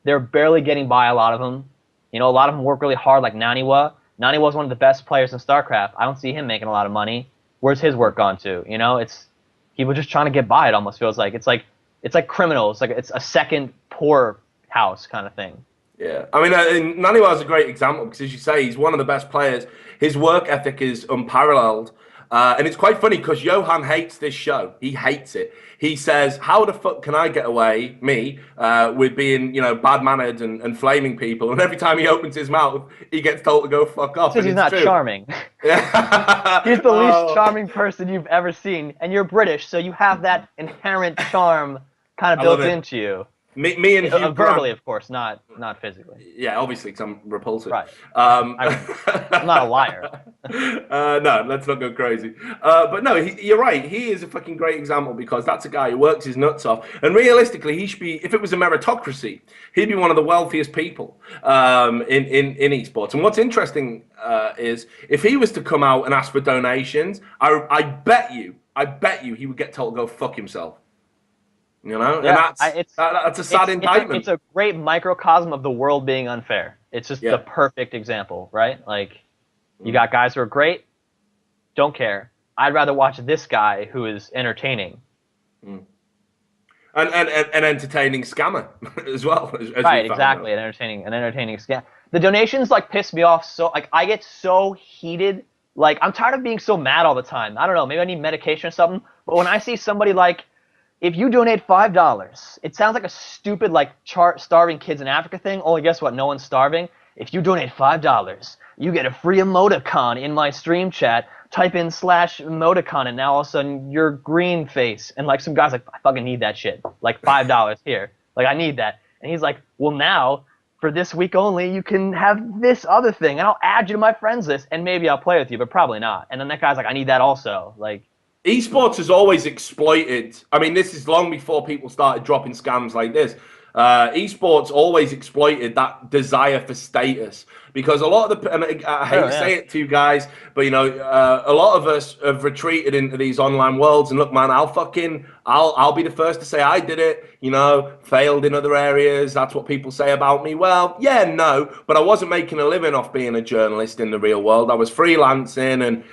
They're barely getting by, a lot of them. A lot of them work really hard, like Naniwa. Naniwa's one of the best players in StarCraft. I don't see him making a lot of money. Where's his work gone to? It's people just trying to get by. It almost feels like it's like criminals. Like it's a second poor house kind of thing. Yeah, I mean, Naniwa is a great example because, as you say, he's one of the best players. His work ethic is unparalleled. And it's quite funny because Johan hates this show. He hates it. He says, how the fuck can I get away, with being, bad-mannered and flaming people? And every time he opens his mouth, he gets told to go fuck off. Because he's not charming. He's the least charming person you've ever seen. And you're British, so you have that inherent charm kind of built into you. Me and Hugh verbally, of course, not physically. Yeah, obviously, because I'm repulsive. Right. I'm not a liar. No, let's not go crazy. But no, you're right. He is a fucking great example because that's a guy who works his nuts off. And realistically, he should be, if it was a meritocracy, he'd be one of the wealthiest people in esports. And what's interesting is if he was to come out and ask for donations, I bet you he would get told to go fuck himself. And that's a sad indictment. It's a great microcosm of the world being unfair. It's just the perfect example, right? Like, you got guys who are great, don't care. I'd rather watch this guy who is entertaining. And entertaining scammer as well. As right, exactly. An entertaining scam. The donations piss me off so I get so heated. I'm tired of being so mad all the time. I don't know, maybe I need medication or something. But when I see somebody if you donate $5, it sounds like a stupid starving kids in Africa thing. Only guess what? No one's starving. If you donate $5, you get a free emoticon in my stream chat. Type in /emoticon, and now all of a sudden you're green face. And some guy's I fucking need that shit. $5 here. I need that. And he's like, well, now for this week only, you can have this other thing, and I'll add you to my friends list, and maybe I'll play with you, but probably not. And then that guy's like, I need that also. Esports has always exploited. I mean, this is long before people started dropping scams like this. Esports always exploited that desire for status because a lot of the, and I hate to say it to you guys, but you know, a lot of us have retreated into these online worlds. And look, man, I'll be the first to say I did it. You know, failed in other areas. That's what people say about me. Well, yeah, no, but I wasn't making a living off being a journalist in the real world. I was freelancing, and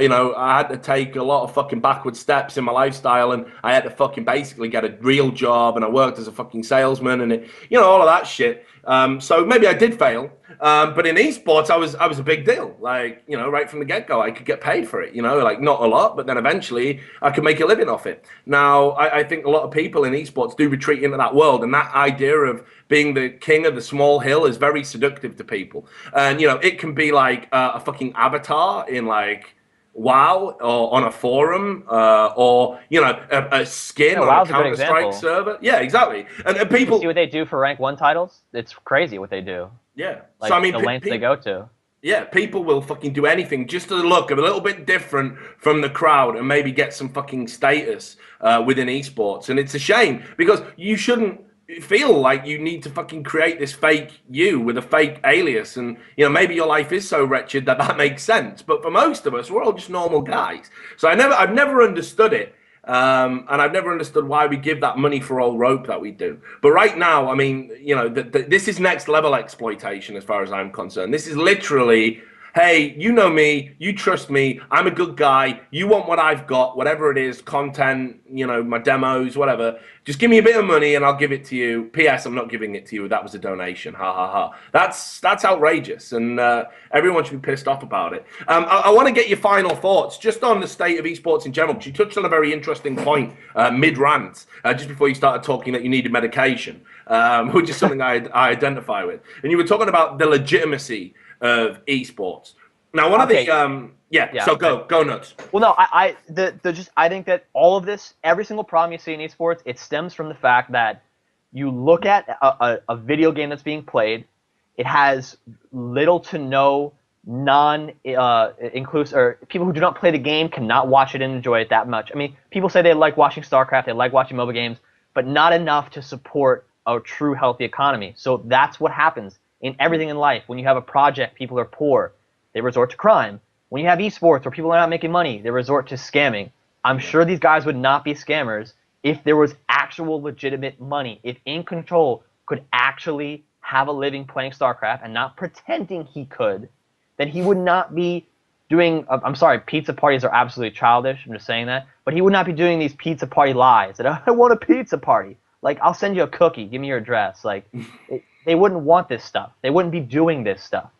you know, I had to take a lot of fucking backward steps in my lifestyle, and I had to fucking basically get a real job, and I worked as a fucking salesman, and you know, all of that shit. So maybe I did fail, but in esports, I was a big deal. Like, you know, right from the get-go, I could get paid for it. You know, like not a lot, but then eventually I could make a living off it. Now, I think a lot of people in esports do retreat into that world, and that idea of being the king of the small hill is very seductive to people. And you know, it can be like a fucking avatar in like WoW or on a forum, or you know, a skin on a Counter-Strike server. Yeah, exactly. And people see what they do for rank 1 titles. It's crazy what they do. Yeah. Like, so I mean, the lengths they go to. Yeah, people will fucking do anything just to look a little bit different from the crowd and maybe get some fucking status within esports. And it's a shame because you shouldn't feel like you need to fucking create this fake you with a fake alias. And, you know, maybe your life is so wretched that makes sense. But for most of us, we're all just normal guys. So I've never understood it. And I've never understood why we give that money for all rope that we do. But right now, I mean, you know, this is next level exploitation as far as I'm concerned. This is literally, hey, you know me, you trust me, I'm a good guy, you want what I've got, whatever it is, content, you know, my demos, whatever. Just give me a bit of money and I'll give it to you. P.S. I'm not giving it to you. That was a donation. Ha, ha, ha. That's outrageous, and everyone should be pissed off about it. I want to get your final thoughts just on the state of esports in general, because you touched on a very interesting point mid-rant, just before you started talking that you needed medication, which is something I identify with. And you were talking about the legitimacy of esports. Now, one of the so go nuts. Well, no, I think that all of this, every single problem you see in esports, it stems from the fact that you look at a video game that's being played, it has little to no non-inclusive, or people who do not play the game cannot watch it and enjoy it that much. I mean, people say they like watching StarCraft, they like watching mobile games, but not enough to support a true healthy economy. So that's what happens in everything in life. When you have a project, people are poor, they resort to crime. When you have esports where people are not making money, they resort to scamming. I'm sure these guys would not be scammers if there was actual legitimate money. If InControl could actually have a living playing StarCraft and not pretending he could, then he would not be doing, I'm sorry, pizza parties are absolutely childish, I'm just saying that, but he would not be doing these pizza party lies that I want a pizza party. Like, I'll send you a cookie, give me your address. Like, they wouldn't want this stuff. They wouldn't be doing this stuff.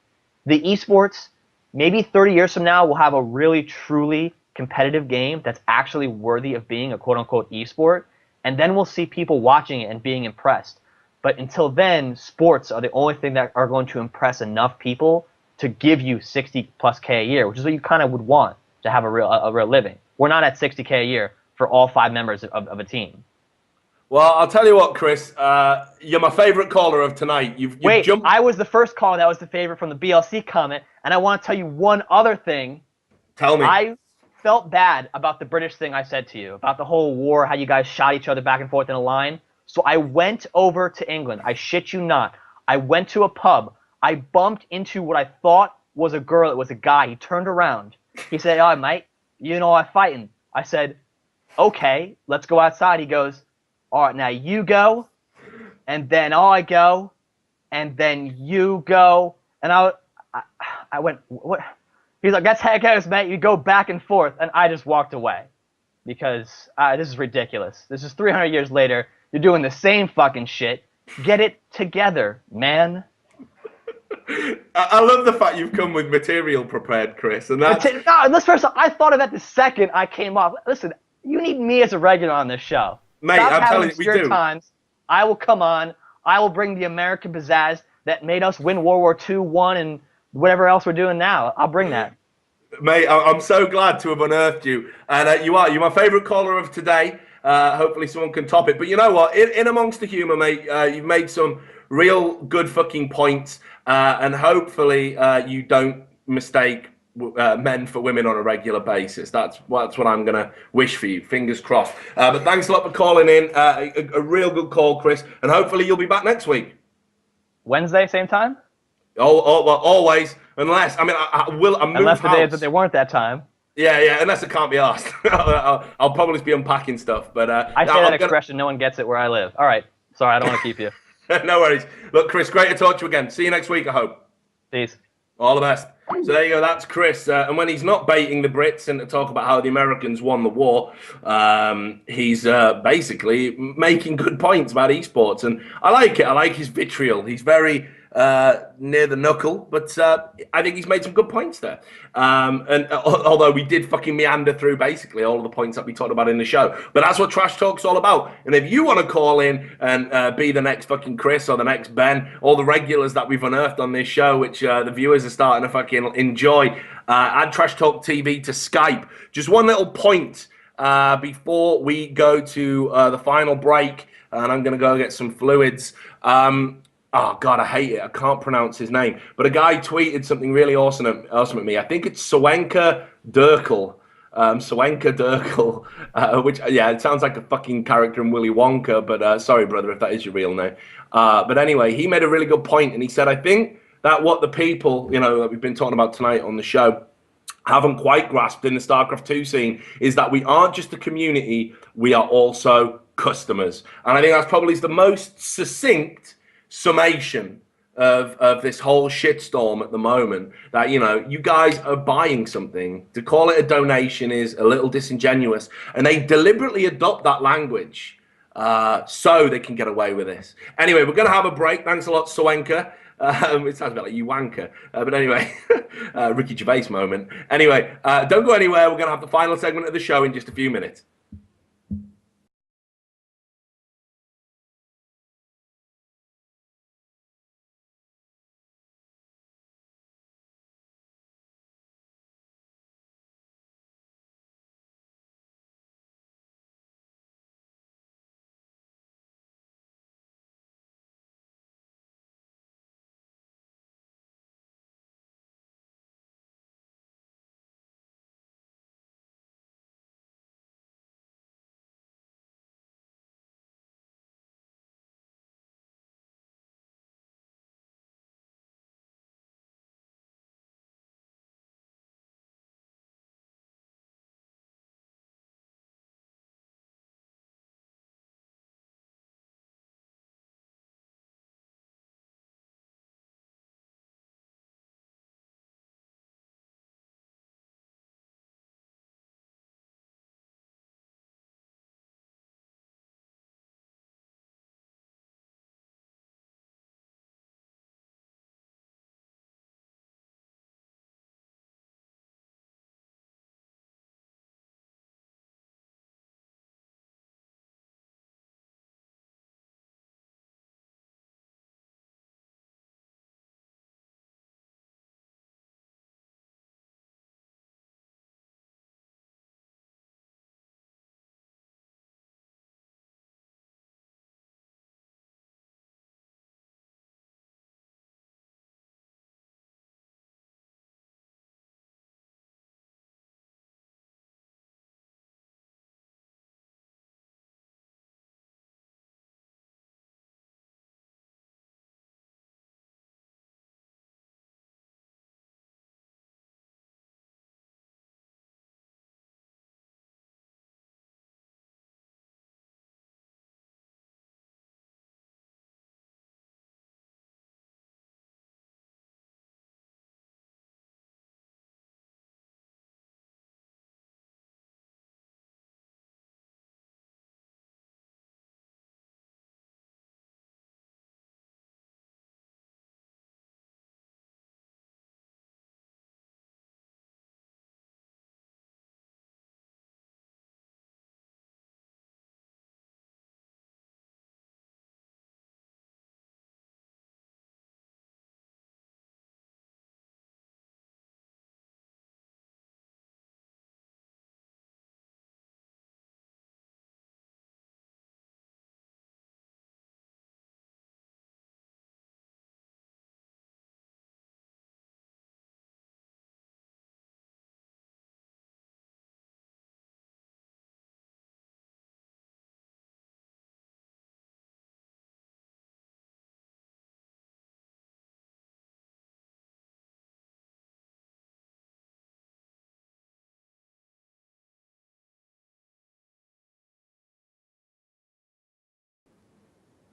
The esports, maybe 30 years from now, we'll have a really, truly competitive game that's actually worthy of being a quote-unquote esport, and then we'll see people watching it and being impressed. But until then, sports are the only thing that are going to impress enough people to give you 60+ K a year, which is what you kind of would want to have a real living. We're not at 60K a year for all 5 members of a team. Well, I'll tell you what, Chris. You're my favorite caller of tonight. You've Wait, jumped. I was the first caller that was the favorite from the BLC comment, and I want to tell you one other thing. Tell me. I felt bad about the British thing I said to you, about the whole war, how you guys shot each other back and forth in a line. So I went over to England. I shit you not. I went to a pub. I bumped into what I thought was a girl. It was a guy. He turned around. He said, "Oh, mate, you know I'm fighting." I said, "Okay, let's go outside." He goes, "All right, now you go, and then I go, and then you go." And I went, "What?" He's like, "That's how it goes, mate. You go back and forth." And I just walked away because this is ridiculous. This is 300 years later. You're doing the same fucking shit. Get it together, man. I love the fact you've come with material prepared, Chris. And that's... I thought of that the second I came off. Listen, you need me as a regular on this show. Mate, Stop I'm telling you, we do. Times. I will come on. I will bring the American pizzazz that made us win World War II, 1, and whatever else we're doing now. I'll bring that. Mate, I'm so glad to have unearthed you. And you're my favorite caller of today. Hopefully someone can top it. But you know what? In amongst the humor, mate, you've made some real good fucking points. And hopefully you don't mistake men for women on a regular basis. That's what I'm going to wish for you. Fingers crossed. But thanks a lot for calling in. A real good call, Chris. And hopefully you'll be back next week. Wednesday, same time? Well, always. Unless, I mean, I will. I move Unless the house. days that they weren't that time. Yeah. Unless it can't be asked. I'll probably be unpacking stuff. But I say that expression, no one gets it where I live. All right. Sorry, I don't want to keep you. No worries. Look, Chris, great to talk to you again. See you next week, I hope. Peace. All the best. So there you go. That's Chris. And when he's not baiting the Brits and to talk about how the Americans won the war, he's basically making good points about esports. And I like it. I like his vitriol. He's very near the knuckle, but I think he's made some good points there. And although we did fucking meander through basically all of the points that we talked about in the show, but that's what Trash Talk's all about. And if you want to call in and be the next fucking Chris or the next Ben, all the regulars that we've unearthed on this show, which the viewers are starting to fucking enjoy, add Trash Talk TV to Skype. Just one little point before we go to the final break, and I'm going to go get some fluids. Oh, God, I hate it. I can't pronounce his name. But a guy tweeted something really awesome at me. I think it's Swenka Durkle. Swenka Durkle, which, yeah, it sounds like a fucking character in Willy Wonka, but sorry, brother, if that is your real name. But anyway, he made a really good point, and he said, I think that what the people, that we've been talking about tonight on the show haven't quite grasped in the StarCraft 2 scene is that we aren't just a community, we are also customers. And I think that's probably the most succinct summation of this whole shitstorm at the moment, that you guys are buying something. To call it a donation is a little disingenuous, and they deliberately adopt that language so they can get away with this. Anyway, we're going to have a break. Thanks a lot, Swenka. It sounds a bit like you wanker, but anyway, Ricky Gervais moment. Anyway, don't go anywhere. We're going to have the final segment of the show in just a few minutes.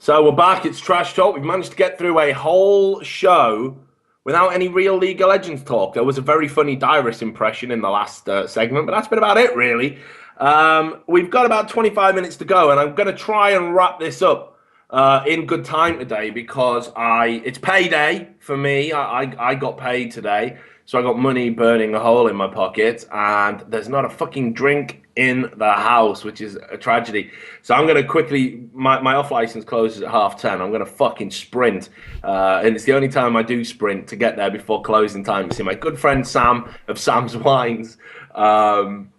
So we're back. It's Trash Talk. We've managed to get through a whole show without any real League of Legends talk. There was a very funny Dyrus impression in the last segment, but that's been about it, really. We've got about 25 minutes to go, and I'm going to try and wrap this up in good time today because it's payday for me. I got paid today, so I got money burning a hole in my pocket, and there's not a fucking drink in the house, which is a tragedy. So I'm going to quickly, my off license closes at 10:30. I'm going to fucking sprint. And it's the only time I do sprint to get there before closing time to see my good friend Sam of Sam's Wines and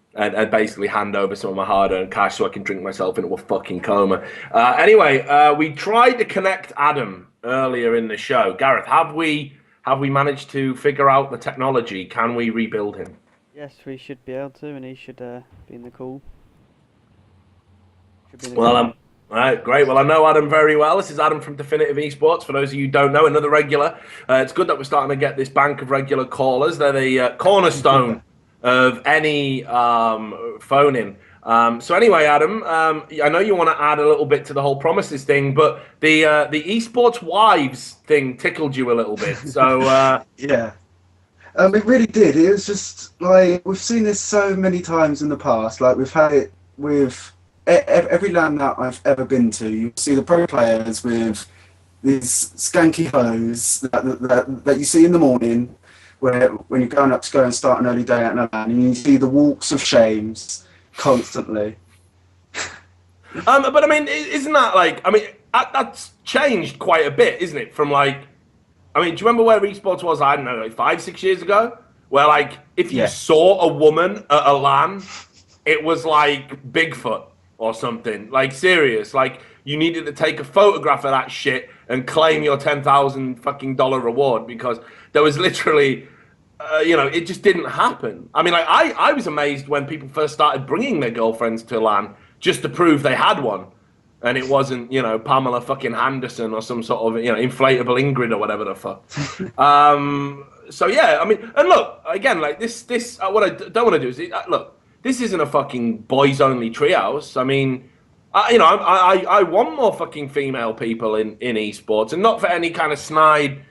basically hand over some of my hard-earned cash so I can drink myself into a fucking coma. Anyway, we tried to connect Adam earlier in the show. Gareth, have we managed to figure out the technology? Can we rebuild him? Yes, we should be able to, and he should be in the call. All right, great. Well, I know Adam very well. This is Adam from Definitive Esports. For those of you who don't know, another regular. It's good that we're starting to get this bank of regular callers. They're the cornerstone of any phone-in. So anyway, Adam, I know you want to add a little bit to the whole promises thing, but the esports wives thing tickled you a little bit. So yeah. It really did. It was just like we've seen this so many times in the past. Like we've had it with every LAN that I've ever been to. You see the pro players with these skanky hose that you see in the morning, when you're going up to go and start an early day at an LAN, and you see the walks of shames constantly. But I mean, isn't that like? I mean, that's changed quite a bit, isn't it? From like. I mean, do you remember where esports was, I don't know, like 5-6 years ago? Where, like, if you saw a woman at a LAN, it was like Bigfoot or something. Like, serious. Like, you needed to take a photograph of that shit and claim your $10,000 fucking reward because there was literally, it just didn't happen. I mean, like, I was amazed when people first started bringing their girlfriends to LAN just to prove they had one. And it wasn't, Pamela fucking Henderson or some sort of, inflatable Ingrid or whatever the fuck. So, yeah, I mean, and look, again, like this, what I don't want to do is, look, this isn't a fucking boys-only treehouse. I mean, I want more fucking female people in esports, and not for any kind of snide,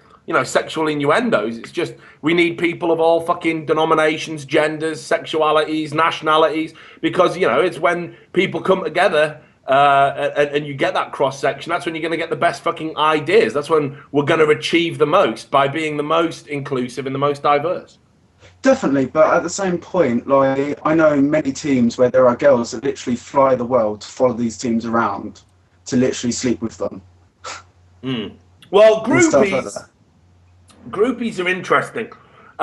sexual innuendos. It's just we need people of all fucking denominations, genders, sexualities, nationalities, because, it's when people come together and you get that cross section, that's when you're going to get the best fucking ideas. That's when we're going to achieve the most, by being the most inclusive and the most diverse. Definitely, but at the same point, like I know many teams where there are girls that literally fly the world to follow these teams around to literally sleep with them. Well, groupies are interesting.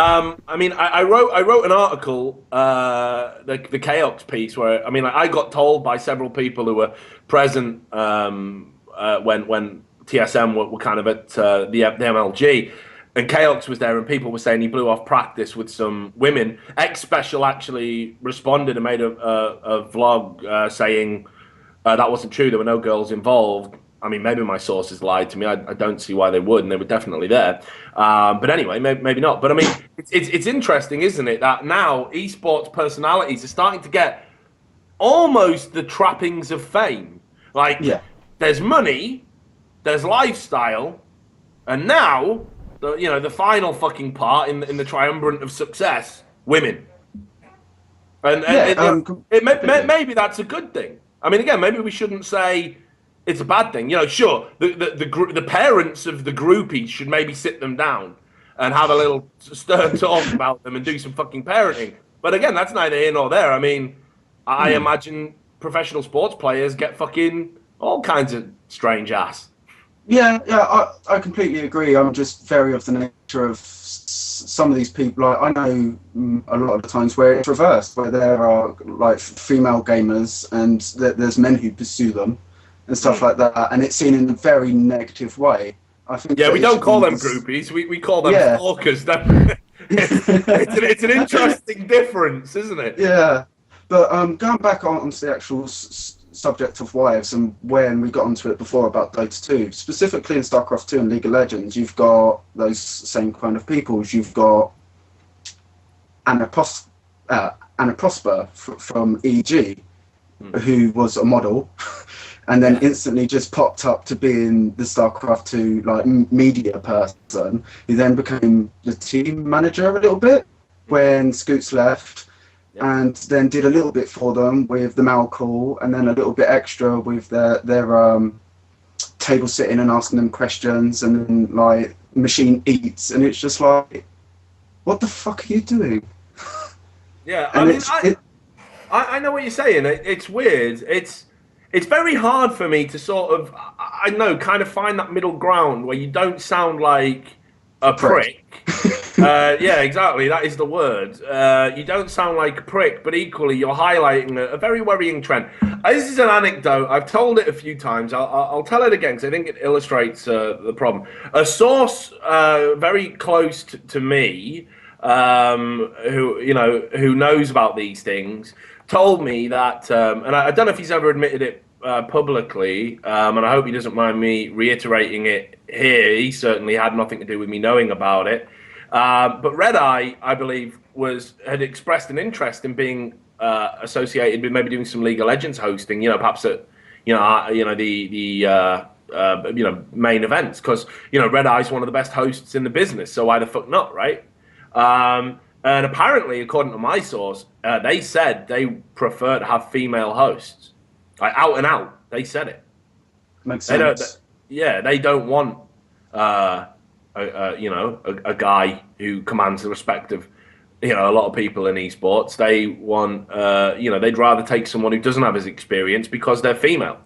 I mean, I wrote an article, the Chaos piece, where I got told by several people who were present when TSM were kind of at the MLG, and Chaos was there, and people were saying he blew off practice with some women. X-Special actually responded and made a vlog saying that wasn't true. There were no girls involved. I mean, maybe my sources lied to me. I don't see why they would, and they were definitely there. But anyway, maybe not. But I mean, it's interesting, isn't it, that now esports personalities are starting to get almost the trappings of fame. Like, there's money, there's lifestyle, and now the final fucking part in the triumvirate of success, women. And maybe that's a good thing. I mean, again, maybe we shouldn't say it's a bad thing. Sure, the parents of the groupies should maybe sit them down and have a little stern talk about them and do some fucking parenting. But again, that's neither here nor there. I mean, I imagine professional sports players get fucking all kinds of strange ass. Yeah, I completely agree. I'm just very of the nature of some of these people. Like, I know a lot of the times where it's reversed, where there are like female gamers and there's men who pursue them and stuff like that, and it's seen in a very negative way. I think. Yeah, we don't call them groupies. We call them stalkers. It's an interesting difference, isn't it? Yeah, but going back onto the actual subject of wives, and when we got onto it before about Dota 2, specifically in StarCraft 2 and League of Legends, you've got those same kind of peoples. You've got Anna Prosper from EG, who was a model, and then instantly just popped up to being the StarCraft 2 like media person. He then became the team manager a little bit when Scoots left, and then did a little bit for them with the mail call, and then a little bit extra with their table sitting and asking them questions, and then like Machine Eats, and it's just like, what the fuck are you doing? Yeah, And I know what you're saying. It's weird. It's very hard for me to sort of, I know, kind of find that middle ground where you don't sound like a prick. Yeah, exactly. That is the word. You don't sound like a prick, but equally you're highlighting a very worrying trend. This is an anecdote. I've told it a few times. I'll tell it again because I think it illustrates the problem. A source very close to me, who knows about these things, told me that, and I don't know if he's ever admitted it publicly, and I hope he doesn't mind me reiterating it here. He certainly had nothing to do with me knowing about it. But Red Eye, I believe, had expressed an interest in being associated with maybe doing some League of Legends hosting, perhaps at the main events, because Red Eye's one of the best hosts in the business, so why the fuck not, right? And apparently, according to my source, they said they prefer to have female hosts, like out and out. They said it. Makes sense. They don't want a guy who commands the respect of a lot of people in esports. They want they'd rather take someone who doesn't have his experience because they're female.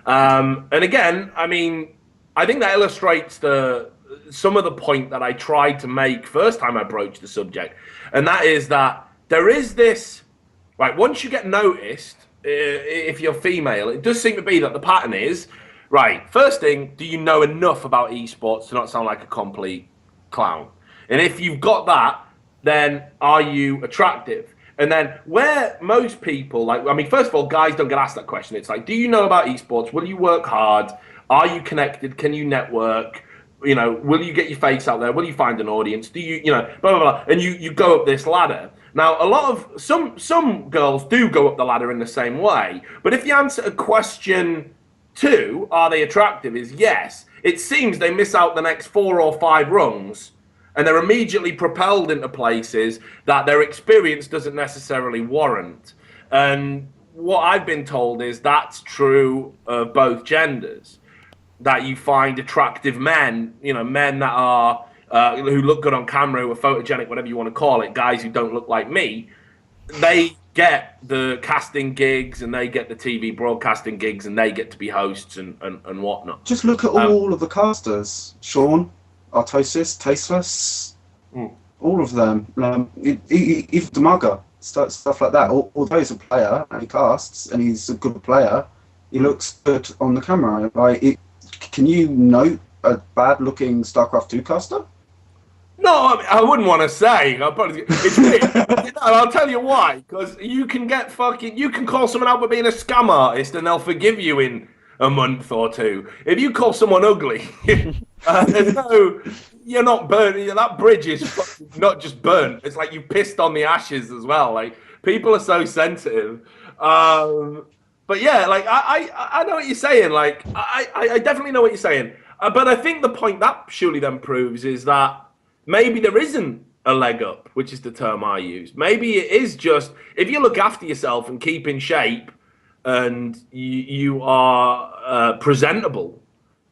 And again, I mean, I think that illustrates some of the point that I tried to make first time I broached the subject, and that is that there is this, right, once you get noticed, if you're female, it does seem to be that the pattern is, right, first thing, do you know enough about esports to not sound like a complete clown? And if you've got that, then are you attractive? And then where most people, first of all, guys don't get asked that question. It's like, do you know about esports? Will you work hard? Are you connected? Can you network? Will you get your face out there? Will you find an audience? Do you, blah, blah, blah. And you go up this ladder. Now, a lot of, some girls do go up the ladder in the same way. But if the answer to question 2, are they attractive, is yes, it seems they miss out the next 4 or 5 rungs, and they're immediately propelled into places that their experience doesn't necessarily warrant. And what I've been told is that's true of both genders. That you find attractive men, men that are who look good on camera, who are photogenic, whatever you want to call it, guys who don't look like me, they get the casting gigs and they get the TV broadcasting gigs and they get to be hosts and whatnot. Just look at all of the casters. Sean, Artosis, Tasteless, all of them. Even Demaga, stuff like that. Although he's a player and he casts and he's a good player, he looks good on the camera. Can you note a bad-looking StarCraft 2 caster? No, I wouldn't want to say. It's weird. I'll tell you why. Because you can call someone out for being a scam artist and they'll forgive you in a month or 2. If you call someone ugly, you're not burnt. That bridge is not just burnt. It's like you pissed on the ashes as well. Like, people are so sensitive. But yeah, I know what you're saying. Like, I definitely know what you're saying. But I think the point that surely then proves is that maybe there isn't a leg up, which is the term I use. Maybe it is just, if you look after yourself and keep in shape and you are presentable,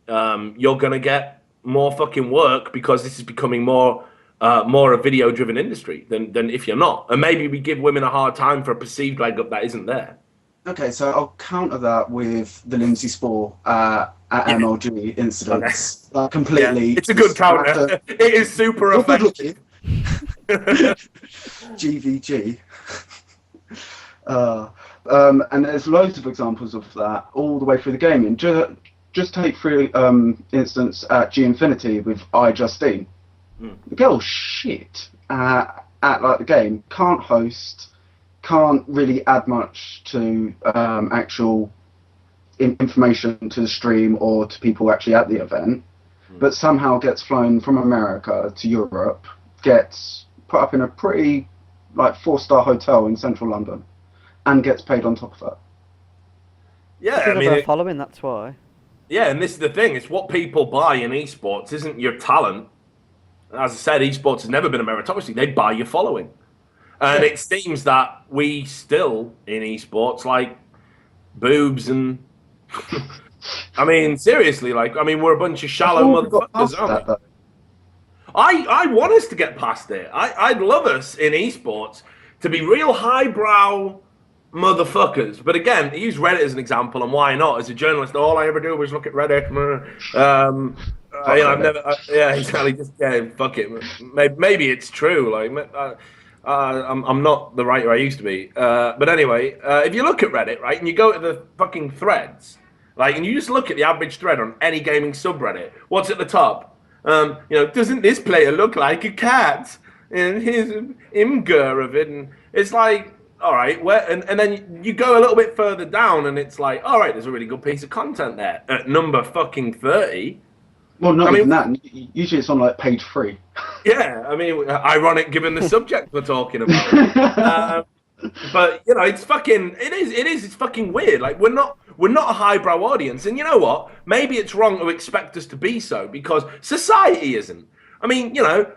you're going to get more fucking work, because this is becoming more a video-driven industry than if you're not. And maybe we give women a hard time for a perceived leg up that isn't there. Okay, so I'll counter that with the Lindsay Spore at MLG incidents. Okay. Completely. Yeah, it's a good counter. It is super effective. GVG. And there's loads of examples of that all the way through the game. And just take, for instance, at G Infinity with iJustine. The girl's shit at the game. Can't host. Can't really add much to actual information to the stream or to people actually at the event, but somehow gets flown from America to Europe, gets put up in a pretty 4-star hotel in central London, and gets paid on top of that. Yeah, Because I of mean, our following, that's why. yeah, and this is the thing. It's what people buy in esports isn't your talent. As I said, esports has never been a meritocracy. They buy your following. And it seems that we still, in esports, like boobs and... I mean, seriously, like, I mean, we're a bunch of shallow We've got motherfuckers, past aren't that, we? though. I want us to get past it. I'd love us in esports to be real highbrow motherfuckers. But again, I use Reddit as an example, and why not? As a journalist, all I ever do is look at Reddit. I've never, yeah, exactly. Just fuck it. Maybe it's true. Like, I'm not the writer I used to be. But anyway, if you look at Reddit, right, and you go to the fucking threads, like, and you just look at the average thread on any gaming subreddit, what's at the top? Doesn't this player look like a cat? And here's an imgur of it, and it's like, all right, and then you go a little bit further down, and it's like, all right, there's a really good piece of content there at number fucking 30. Well, not I even that. Usually it's on like page 3. Yeah, I mean, ironic given the subject we're talking about. But it's fucking, it's fucking weird. Like we're not a highbrow audience, and you know what? Maybe it's wrong to expect us to be so because society isn't. I mean,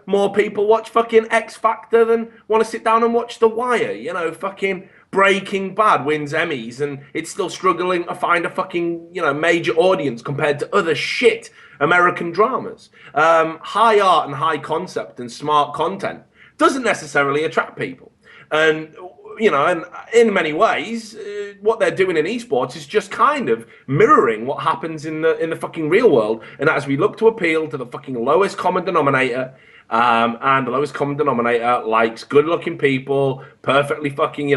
more people watch fucking X Factor than want to sit down and watch The Wire. Fucking Breaking Bad wins Emmys, and it's still struggling to find a fucking major audience compared to other shit American dramas. High art and high concept and smart content doesn't necessarily attract people, and and in many ways, what they're doing in esports is just kind of mirroring what happens in the fucking real world. And as we look to appeal to the fucking lowest common denominator, and the lowest common denominator likes good-looking people, perfectly fucking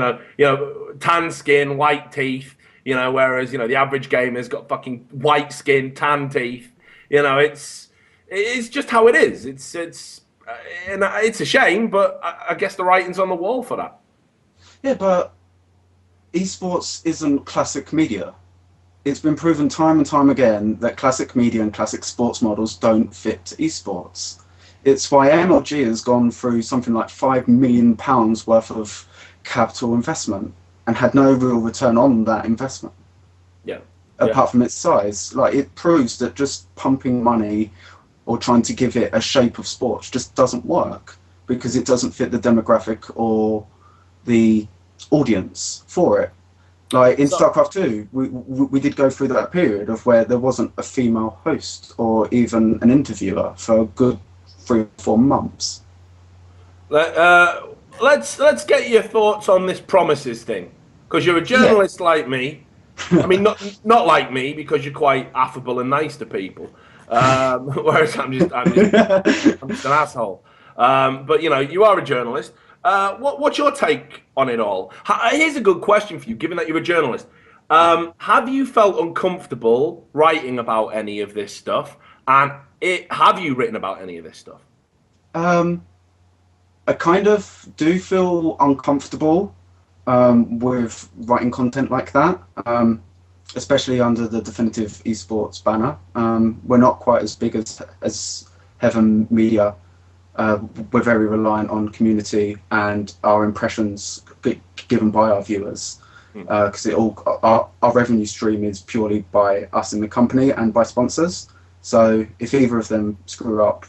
tan skin, white teeth, whereas the average gamer's got fucking white skin, tan teeth. It's just how it is. It's a shame, but I guess the writing's on the wall for that. Yeah, but esports isn't classic media. It's been proven time and time again that classic media and classic sports models don't fit esports. It's why MLG has gone through something like £5 million worth of capital investment and had no real return on that investment. Yeah. Apart from its size. Like, it proves that just pumping money or trying to give it a shape of sports just doesn't work because it doesn't fit the demographic or the audience for it. Like in StarCraft 2, we did go through that period of where there wasn't a female host or even an interviewer for a good 3 or 4 months. Let's get your thoughts on this promises thing, because you're a journalist like me. I mean, not like me because you're quite affable and nice to people, whereas I'm just an asshole. But you are a journalist. What's your take on it all? Here's a good question for you, given that you're a journalist. Have you felt uncomfortable writing about any of this stuff? And have you written about any of this stuff? I kind of do feel uncomfortable with writing content like that, especially under the Definitive Esports banner. We're not quite as big as Heaven Media. We're very reliant on community and our impressions given by our viewers, because our revenue stream is purely by us in the company and by sponsors. So if either of them screw up,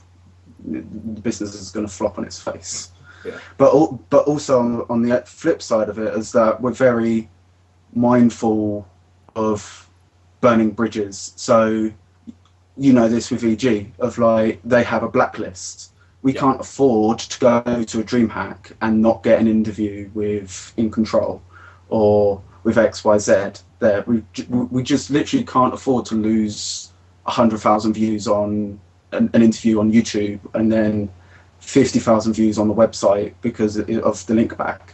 the business is going to flop on its face. Yeah. But also on the flip side of it is that we're very mindful of burning bridges. So this with EG, of like they have a blacklist. We can't afford to go to a DreamHack and not get an interview with In Control or with XYZ. There, we just literally can't afford to lose 100,000 views on an interview on YouTube and then 50,000 views on the website because of the link back.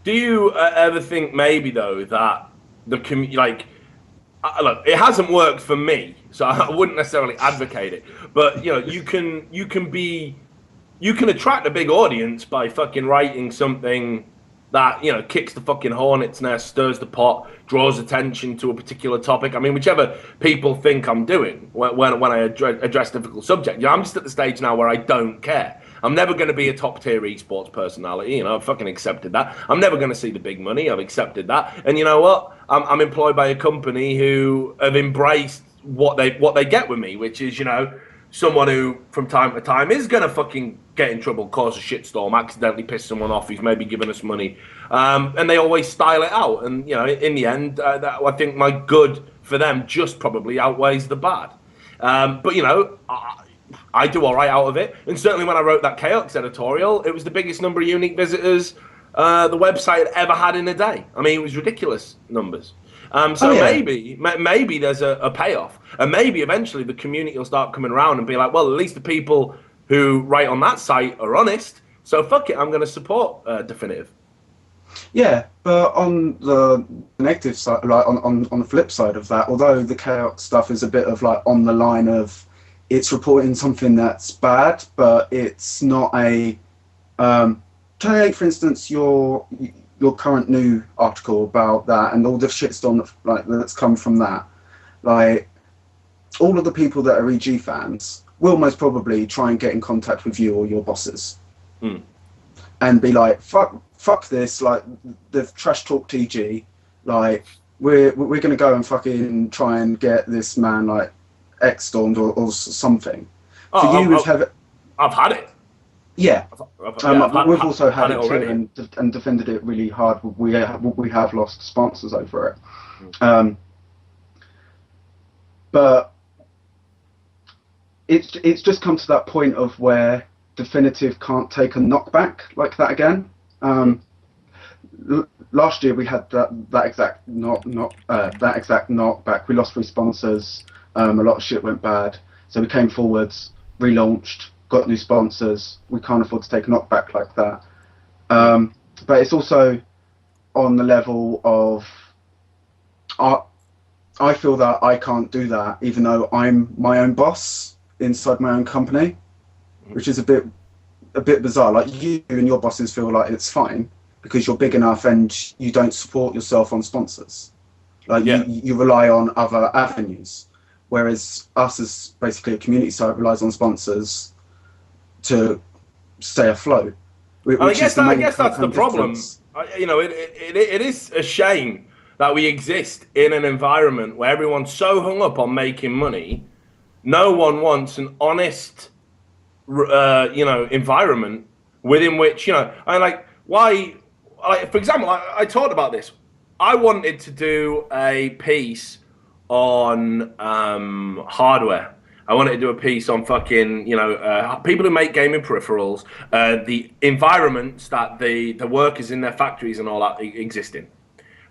Do you ever think maybe though that the look, it hasn't worked for me, so I wouldn't necessarily advocate it. But you can attract a big audience by fucking writing something that, you know, kicks the fucking hornet's nest, stirs the pot, draws attention to a particular topic. I mean, whichever people think I'm doing when I address difficult subjects. You know, I'm just at the stage now where I don't care. I'm never going to be a top-tier esports personality. You know, I've fucking accepted that. I'm never going to see the big money. I've accepted that. And you know what? I'm employed by a company who have embraced what they get with me, which is, you know, someone who from time to time is going to fucking get in trouble, cause a shitstorm, accidentally piss someone off who's maybe given us money. And they always style it out. And, you know, in the end, I think my good for them just probably outweighs the bad. But, you know, I do all right out of it. And certainly when I wrote that Chaos editorial, it was the biggest number of unique visitors the website had ever had in a day. I mean, it was ridiculous numbers. Maybe there's a payoff. And maybe eventually the community will start coming around and be like, well, at least the people who write on that site are honest. So fuck it, I'm going to support Definitive. Yeah, but on the negative side, like on the flip side of that, although the Chaos stuff is a bit of like on the line of it's reporting something that's bad, but it's not a take, for instance, your current new article about that and all the shitstorm that's come from that. Like, all of the people that are EG fans will most probably try and get in contact with you or your bosses and be like, fuck this, like, they've trash talked EG, like, we're going to go and fucking try and get this man, like, X-stormed or something. I've had it. Yeah, we've also had it already, and defended it really hard. We have lost sponsors over it, but it's just come to that point of where Definitive can't take a knockback like that again. Last year we had that exact knockback. We lost 3 sponsors. A lot of shit went bad, so we came forwards, relaunched, got new sponsors. We can't afford to take a knockback like that. But it's also on the level of I feel that I can't do that, even though I'm my own boss inside my own company, which is a bit bizarre. Like, you and your bosses feel like it's fine because you're big enough and you don't support yourself on sponsors. Like, you rely on other avenues, whereas us as basically a community site relies on sponsors to stay afloat. I guess that's the problem. You know, it is a shame that we exist in an environment where everyone's so hung up on making money. No one wants an honest, environment within which, you know, for example, I talked about this. I wanted to do a piece on hardware. I wanted to do a piece on fucking, people who make gaming peripherals, the environments that the workers in their factories and all that exist in,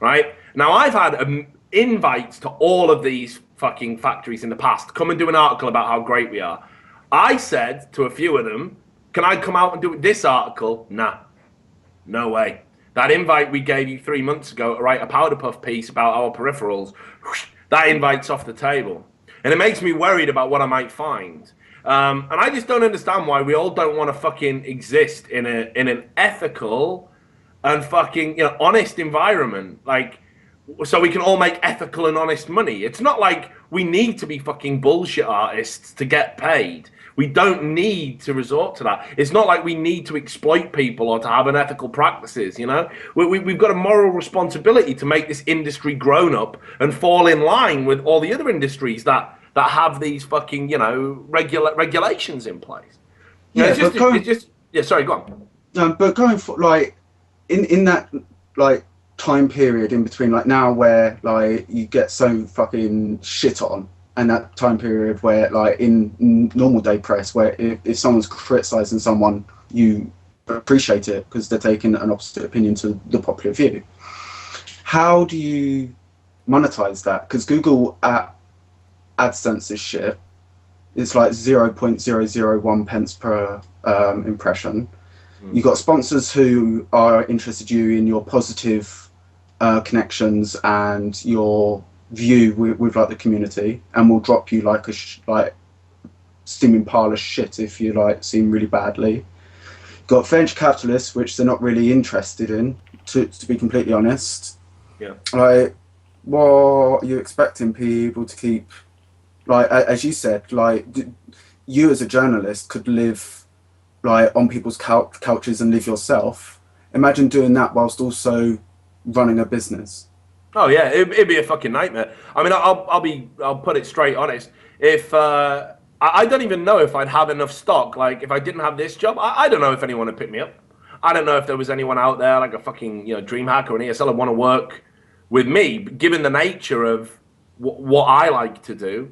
right? Now, I've had invites to all of these fucking factories in the past. Come and do an article about how great we are. I said to a few of them, can I come out and do this article? Nah, no way. That invite we gave you 3 months ago to write a powder puff piece about our peripherals, that invite's off the table. And it makes me worried about what I might find. And I just don't understand why we all don't want to fucking exist in an ethical and fucking, honest environment. Like, so we can all make ethical and honest money. It's not like we need to be fucking bullshit artists to get paid. We don't need to resort to that. It's not like we need to exploit people or to have unethical practices, We've got a moral responsibility to make this industry grown up and fall in line with all the other industries that have these fucking, regulations in place. Sorry, go on. But going for, like, in that, like, time period in between, like, now where, like, you get so fucking shit on, and that time period where, like, in normal day press, where if someone's criticizing someone, you appreciate it because they're taking an opposite opinion to the popular view. How do you monetize that? Because Google AdSense is shit. It's like 0.001 pence per impression. You got sponsors who are interested in your positive connections and your view with like the community, and will drop you like a steaming pile of shit if you like seem really badly. Got venture capitalists, which they're not really interested in, to be completely honest. Yeah. Like, what are you expecting people to keep? Like, as you said, like, you as a journalist could live, like, on people's couches and live yourself. Imagine doing that whilst also running a business. Oh yeah, it'd be a fucking nightmare. I mean, I'll put it straight honest. If I don't even know if I'd have enough stock. Like, if I didn't have this job, I don't know if anyone would pick me up. I don't know if there was anyone out there like a fucking DreamHack or an ESL would want to work with me, given the nature of what I like to do.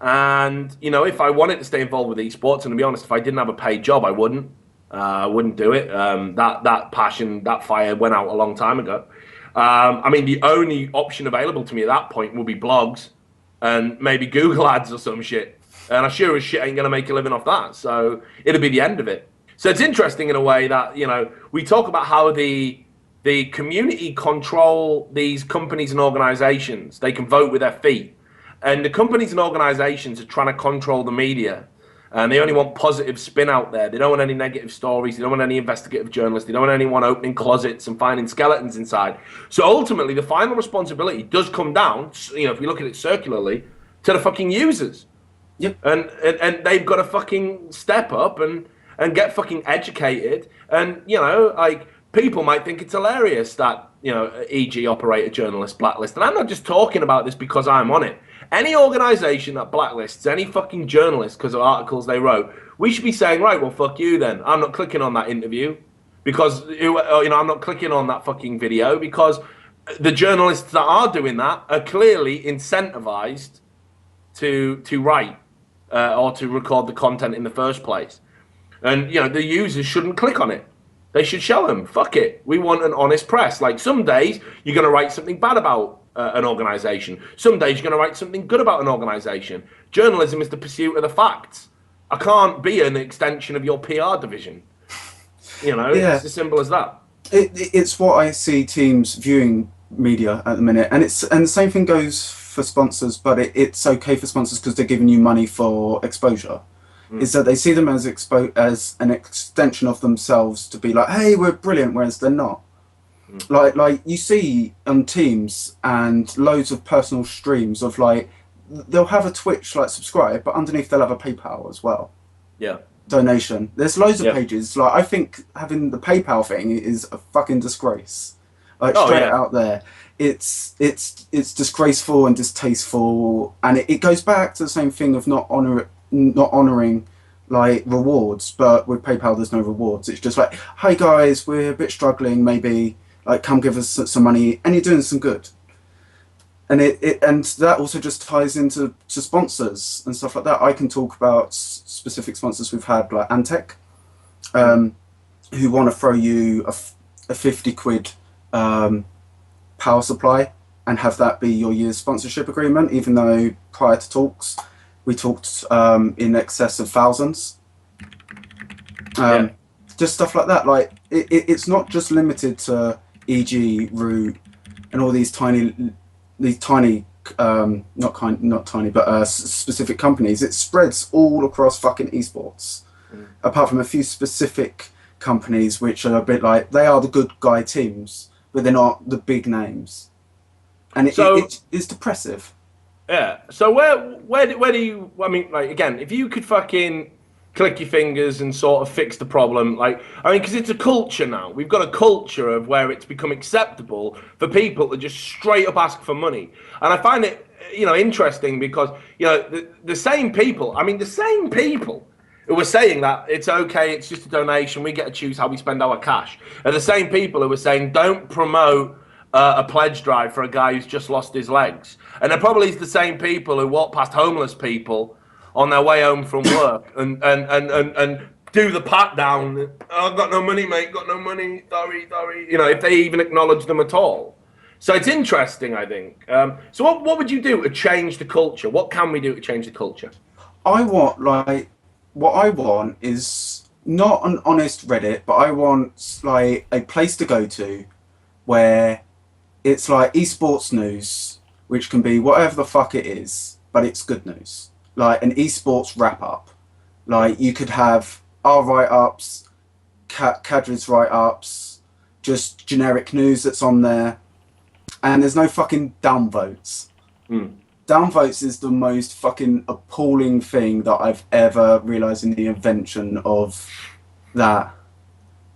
And if I wanted to stay involved with esports, and to be honest, if I didn't have a paid job, I wouldn't do it. That passion, that fire went out a long time ago. I mean, the only option available to me at that point would be blogs and maybe Google ads or some shit. And I sure as shit ain't going to make a living off that. So it'll be the end of it. So it's interesting in a way that, we talk about how the community control these companies and organizations. They can vote with their feet. And the companies and organizations are trying to control the media. And they only want positive spin out there. They don't want any negative stories. They don't want any investigative journalists. They don't want anyone opening closets and finding skeletons inside. So ultimately, the final responsibility does come down, if we look at it circularly, to the fucking users. Yep. And they've got to fucking step up and get fucking educated. And, people might think it's hilarious that, EG operate a journalist blacklist. And I'm not just talking about this because I'm on it. Any organization that blacklists any fucking journalist because of articles they wrote, we should be saying, right, well, fuck you then. I'm not clicking on that interview because, I'm not clicking on that fucking video because the journalists that are doing that are clearly incentivized to write or to record the content in the first place. And, the users shouldn't click on it. They should show them, fuck it. We want an honest press. Like, some days you're going to write something bad about an organization. Some days you're going to write something good about an organization. Journalism is the pursuit of the facts. I can't be an extension of your PR division. It's as simple as that. It's what I see teams viewing media at the minute, and the same thing goes for sponsors. But it's okay for sponsors because they're giving you money for exposure. Is that they see them as an extension of themselves to be like, hey, we're brilliant, whereas they're not. Like you see on teams and loads of personal streams of like, they'll have a Twitch like subscribe, but underneath they'll have a PayPal as well. Yeah. Donation. There's loads of pages. Like, I think having the PayPal thing is a fucking disgrace. Like, straight out there. It's disgraceful and distasteful, and it goes back to the same thing of not honouring like rewards. But with PayPal there's no rewards. It's just like, hi guys, we're a bit struggling, maybe like come give us some money, and you're doing some good. And and that also just ties into sponsors and stuff like that. I can talk about specific sponsors we've had, like Antec, who want to throw you a 50 quid power supply and have that be your year's sponsorship agreement, even though prior to talks we talked in excess of thousands. Just stuff like that. Like, it's not just limited to EG, Root, and all these tiny, not tiny, but specific companies. It spreads all across fucking esports, apart from a few specific companies which are a bit like, they are the good guy teams, but they're not the big names, and it's depressive. Yeah. So where do you? I mean, like, again, if you could fucking click your fingers and sort of fix the problem, like, I mean, because it's a culture now. We've got a culture of where it's become acceptable for people to just straight up ask for money, and I find it, interesting because the same people. I mean, the same people who were saying that it's okay, it's just a donation, we get to choose how we spend our cash, are the same people who were saying don't promote a pledge drive for a guy who's just lost his legs. And they're probably the same people who walk past homeless people on their way home from work and do the pat down. Oh, I've got no money, mate, got no money, sorry. If they even acknowledge them at all. So it's interesting, I think. So what would you do to change the culture? What can we do to change the culture? What I want is not an honest Reddit, but I want like a place to go to where it's like esports news, which can be whatever the fuck it is, but it's good news. Like an esports wrap up. Like, you could have our write-ups, Kadri's write-ups, just generic news that's on there, and there's no fucking downvotes. Downvotes is the most fucking appalling thing that I've ever realised in the invention of that.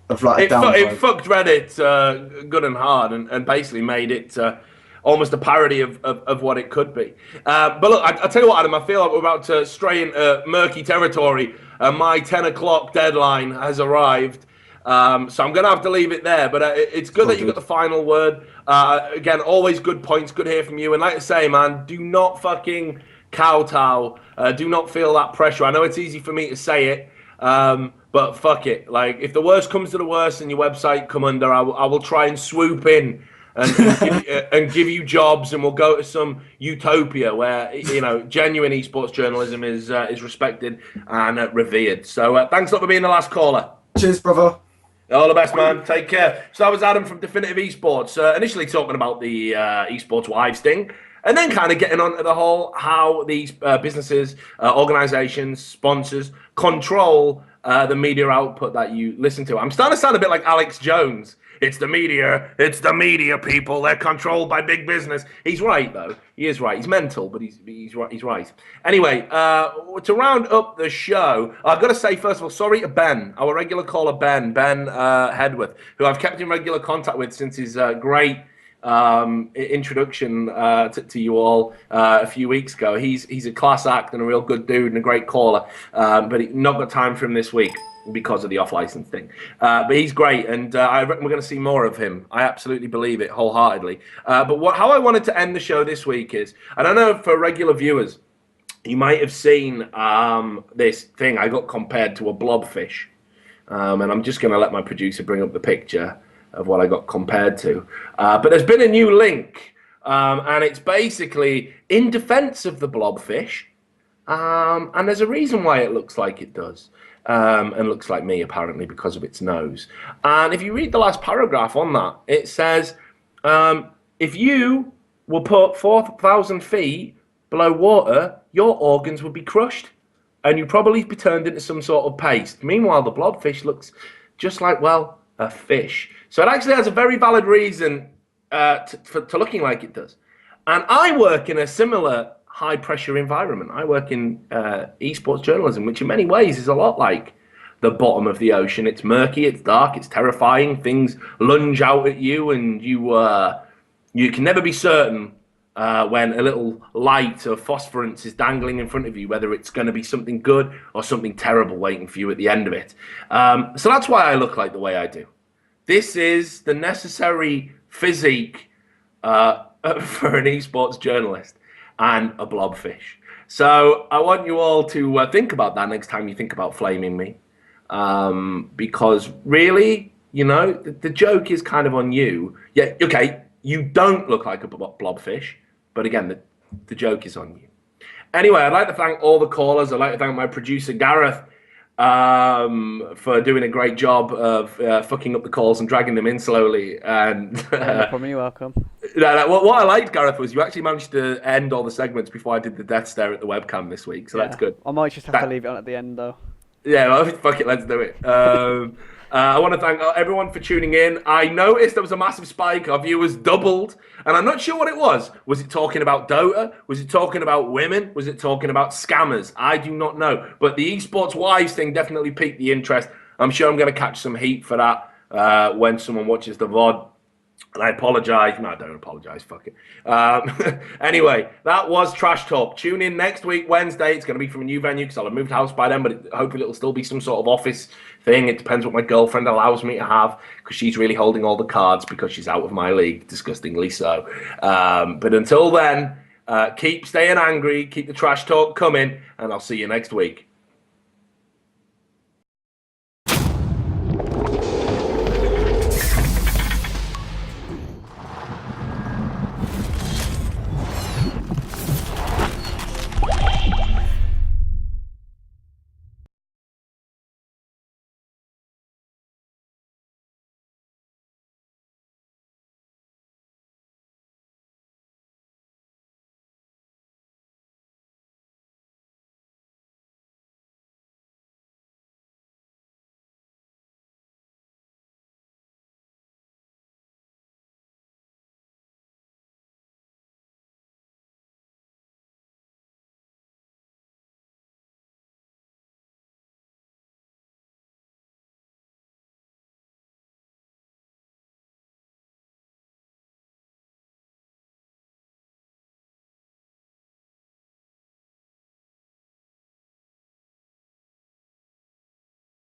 Of like it fucked Reddit good and hard, and basically made it almost a parody of what it could be. But look, I tell you what, Adam, I feel like we're about to stray into murky territory. My 10 o'clock deadline has arrived. So I'm going to have to leave it there. But it's good that you got the final word. Again, always good points. Good to hear from you. And like I say, man, do not fucking kowtow. Do not feel that pressure. I know it's easy for me to say it. But fuck it. Like, if the worst comes to the worst and your website come under, I will try and swoop in and give you jobs, and we'll go to some utopia where, you know, genuine esports journalism is respected and revered. So thanks a lot for being the last caller. Cheers, brother. All the best, man. Take care. So that was Adam from Definitive Esports, initially talking about the esports wives thing, and then kind of getting on to the whole how these businesses, organizations, sponsors control the media output that you listen to. I'm starting to sound a bit like Alex Jones. It's the media, people. They're controlled by big business. He's right, though. He is right. He's mental, but he's right. He's right. Anyway, to round up the show, I've got to say, first of all, sorry to Ben, our regular caller, Ben Hedworth, who I've kept in regular contact with since his great introduction to you all a few weeks ago. He's a class act and a real good dude and a great caller, but not got time for him this week because of the off-license thing. But he's great, and I reckon we're going to see more of him. I absolutely believe it wholeheartedly. But how I wanted to end the show this week is, I don't know, for regular viewers, you might have seen this thing. I got compared to a blobfish, and I'm just going to let my producer bring up the picture of what I got compared to. But there's been a new link, and it's basically in defense of the blobfish, and there's a reason why it looks like it does. And looks like me, apparently, because of its nose. And if you read the last paragraph on that, it says, if you were put 4,000 feet below water, your organs would be crushed, and you'd probably be turned into some sort of paste. Meanwhile, the blobfish looks just like, well, a fish. So it actually has a very valid reason to looking like it does. And I work in a similar high-pressure environment. I work in esports journalism, which in many ways is a lot like the bottom of the ocean. It's murky, it's dark, it's terrifying. Things lunge out at you, and you can never be certain when a little light of phosphorance is dangling in front of you, whether it's going to be something good or something terrible waiting for you at the end of it. So that's why I look like the way I do. This is the necessary physique for an esports journalist and a blobfish. So I want you all to think about that next time you think about flaming me. Because really, you know, the joke is kind of on you. Yeah, okay, you don't look like a blobfish, but again, the joke is on you. Anyway, I'd like to thank all the callers. I'd like to thank my producer, Gareth, for doing a great job of fucking up the calls and dragging them in slowly. And you're welcome. What I liked, Gareth, was you actually managed to end all the segments before I did the death stare at the webcam this week, so that's good. I might just have to leave it on at the end, though. Yeah, well, fuck it, let's do it. I want to thank everyone for tuning in. I noticed there was a massive spike. Our viewers doubled, and I'm not sure what it was. Was it talking about Dota? Was it talking about women? Was it talking about scammers? I do not know. But the esports wives thing definitely piqued the interest. I'm sure I'm going to catch some heat for that when someone watches the VOD. And I apologize. No, I don't apologize. Fuck it. Anyway, that was Trash Talk. Tune in next week, Wednesday. It's going to be from a new venue because I'll have moved house by then, but hopefully it'll still be some sort of office thing. It depends what my girlfriend allows me to have because she's really holding all the cards because she's out of my league, disgustingly so. But until then, keep staying angry, keep the trash talk coming, and I'll see you next week.